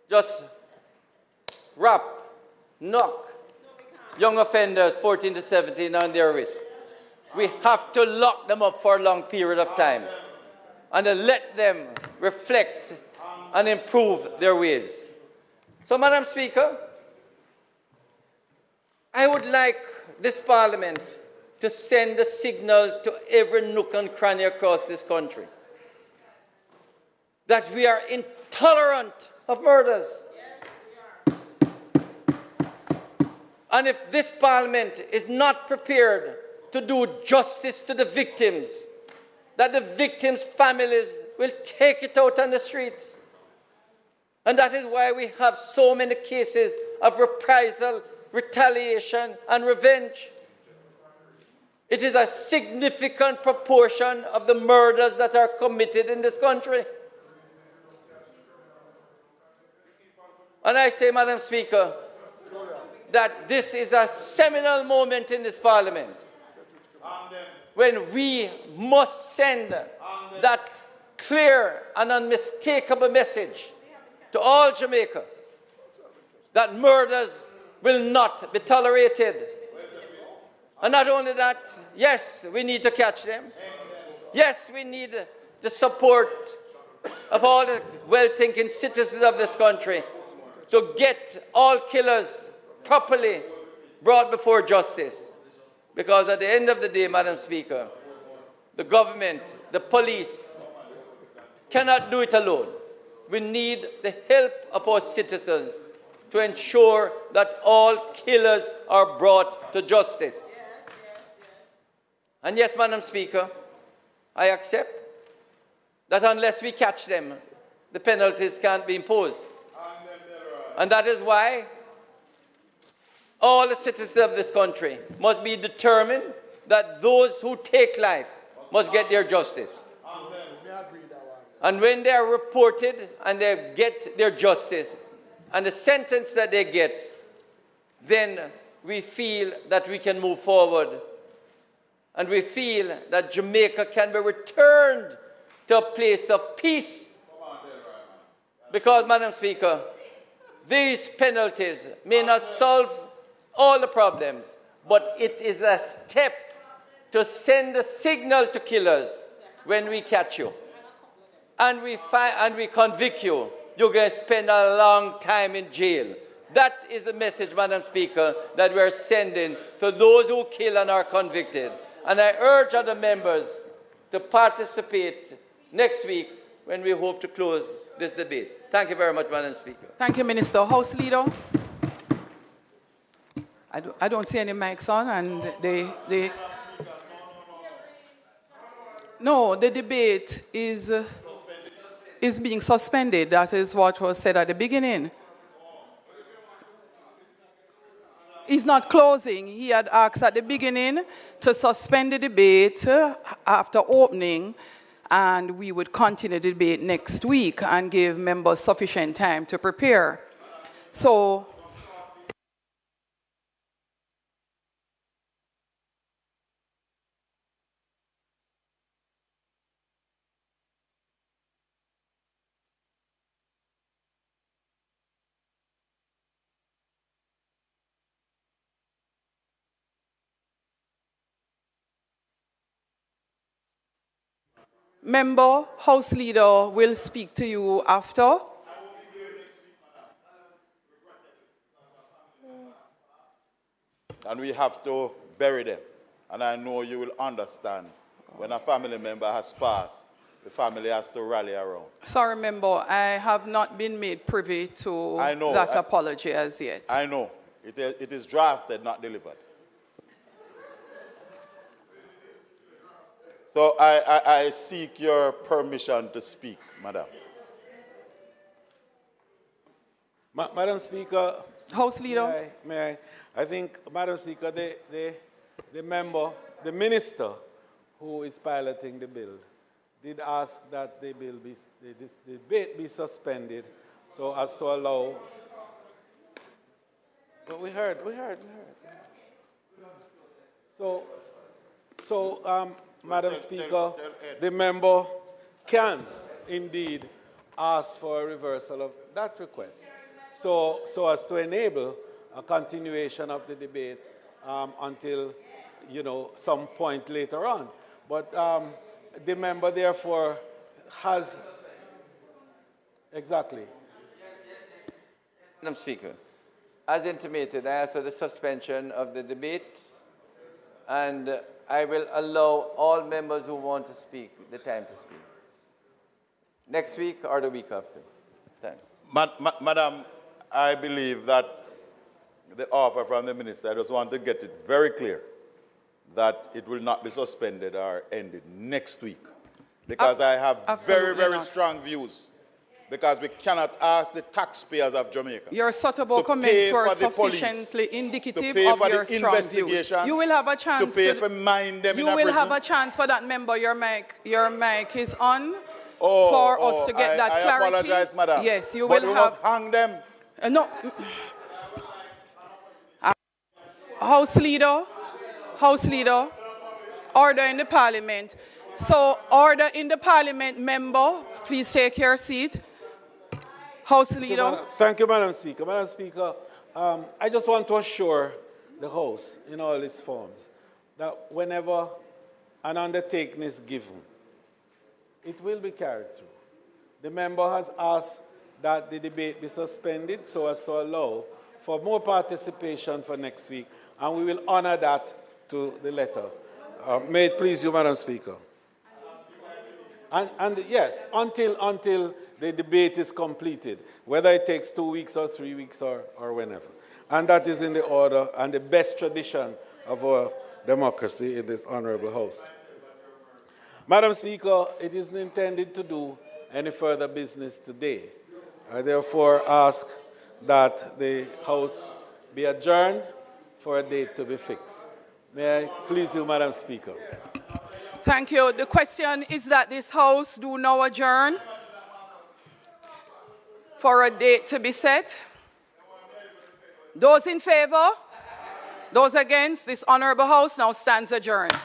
[SPEAKER 11] just knock young offenders 14 to 17 on their wrist. We have to lock them up for a long period of time and let them reflect and improve their ways. So, Madam Speaker, I would like this Parliament to send a signal to every nook and cranny across this country that we are intolerant of murders. Yes, we are. And if this Parliament is not prepared to do justice to the victims, that the victims' families will take it out on the streets. And that is why we have so many cases of reprisal, retaliation, and revenge. It is a significant proportion of the murders that are committed in this country. And I say, Madam Speaker, that this is a seminal moment in this Parliament when we must send that clear and unmistakable message to all Jamaica that murders will not be tolerated. And not only that, yes, we need to catch them. Yes, we need the support of all the well-thinking citizens of this country to get all killers properly brought before justice. Because at the end of the day, Madam Speaker, the government, the police cannot do it alone. We need the help of our citizens to ensure that all killers are brought to justice. And yes, Madam Speaker, I accept that unless we catch them, the penalties can't be imposed. And that is why all the citizens of this country must be determined that those who take life must get their justice. And when they are reported and they get their justice and the sentence that they get, then we feel that we can move forward. And we feel that Jamaica can be returned to a place of peace. Because, Madam Speaker, these penalties may not solve all the problems, but it is a step to send a signal to killers when we catch you. And we convict you, you're going to spend a long time in jail. That is the message, Madam Speaker, that we're sending to those who kill and are convicted. And I urge other members to participate next week when we hope to close this debate. Thank you very much, Madam Speaker.
[SPEAKER 2] Thank you, Minister. House Leader? I don't see any mics on, and No, the debate is being suspended. That is what was said at the beginning. He's not closing. He had asked at the beginning to suspend the debate after opening, and we would continue the debate next week and give members sufficient time to prepare. So, Member, House Leader will speak to you after.
[SPEAKER 12] And we have to bury them. And I know you will understand when a family member has passed, the family has to rally around.
[SPEAKER 2] Sorry, member, I have not been made privy to that apology as yet.
[SPEAKER 12] I know. It is drafted, not delivered. So I seek your permission to speak, Madam.
[SPEAKER 4] Madam Speaker.
[SPEAKER 2] House Leader.
[SPEAKER 4] May I think, Madam Speaker, the member, the minister who is piloting the bill did ask that the debate be suspended so as to allow. But we heard. So, Madam Speaker, the member can indeed ask for a reversal of that request, so as to enable a continuation of the debate until, some point later on. But the member, therefore, has exactly.
[SPEAKER 11] Madam Speaker, as intimated, I ask for the suspension of the debate, and I will allow all members who want to speak the time to speak. Next week or the week after. Thanks.
[SPEAKER 12] Madam, I believe that the offer from the minister, I just want to get it very clear that it will not be suspended or ended next week. Because I have very strong views. Because we cannot ask the taxpayers of Jamaica.
[SPEAKER 2] Your suitable comments were sufficiently indicative of your strong views. You will have a chance
[SPEAKER 12] to pay for mind them
[SPEAKER 2] you will have a chance for that member. Your mic is on for us to get that clarity.
[SPEAKER 12] I apologize, Madam.
[SPEAKER 2] Yes, you
[SPEAKER 12] but
[SPEAKER 2] will
[SPEAKER 12] we
[SPEAKER 2] have.
[SPEAKER 12] Must hang them.
[SPEAKER 2] No. House Leader, order in the Parliament. So, order in the Parliament, member. Please take your seat. House Leader.
[SPEAKER 4] Thank you, Madam Speaker. Madam Speaker, I just want to assure the House in all its forms that whenever an undertaking is given, it will be carried through. The member has asked that the debate be suspended so as to allow for more participation for next week, and we will honor that to the letter. May it please you, Madam Speaker. And yes, until the debate is completed, whether it takes 2 weeks or 3 weeks or whenever. And that is in the order and the best tradition of our democracy in this honorable House. Madam Speaker, it isn't intended to do any further business today. I therefore ask that the House be adjourned for a date to be fixed. May I please you, Madam Speaker.
[SPEAKER 2] Thank you. The question is that this House do now adjourn for a date to be set. Those in favor? Those against? This honorable House now stands adjourned.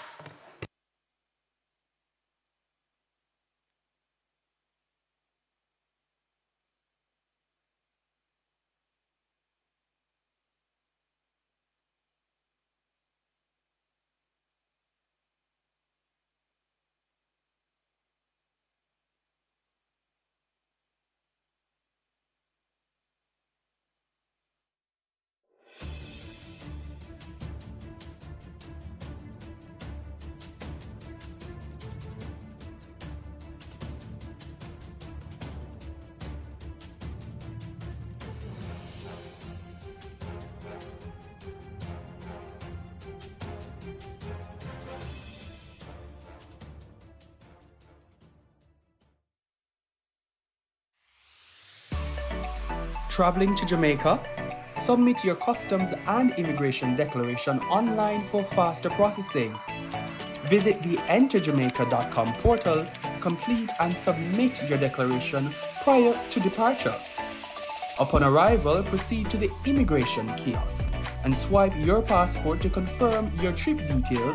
[SPEAKER 13] Traveling to Jamaica? Submit your customs and immigration declaration online for faster processing. Visit the enterjamaica.com portal, complete and submit your declaration prior to departure. Upon arrival, proceed to the immigration kiosk and swipe your passport to confirm your trip details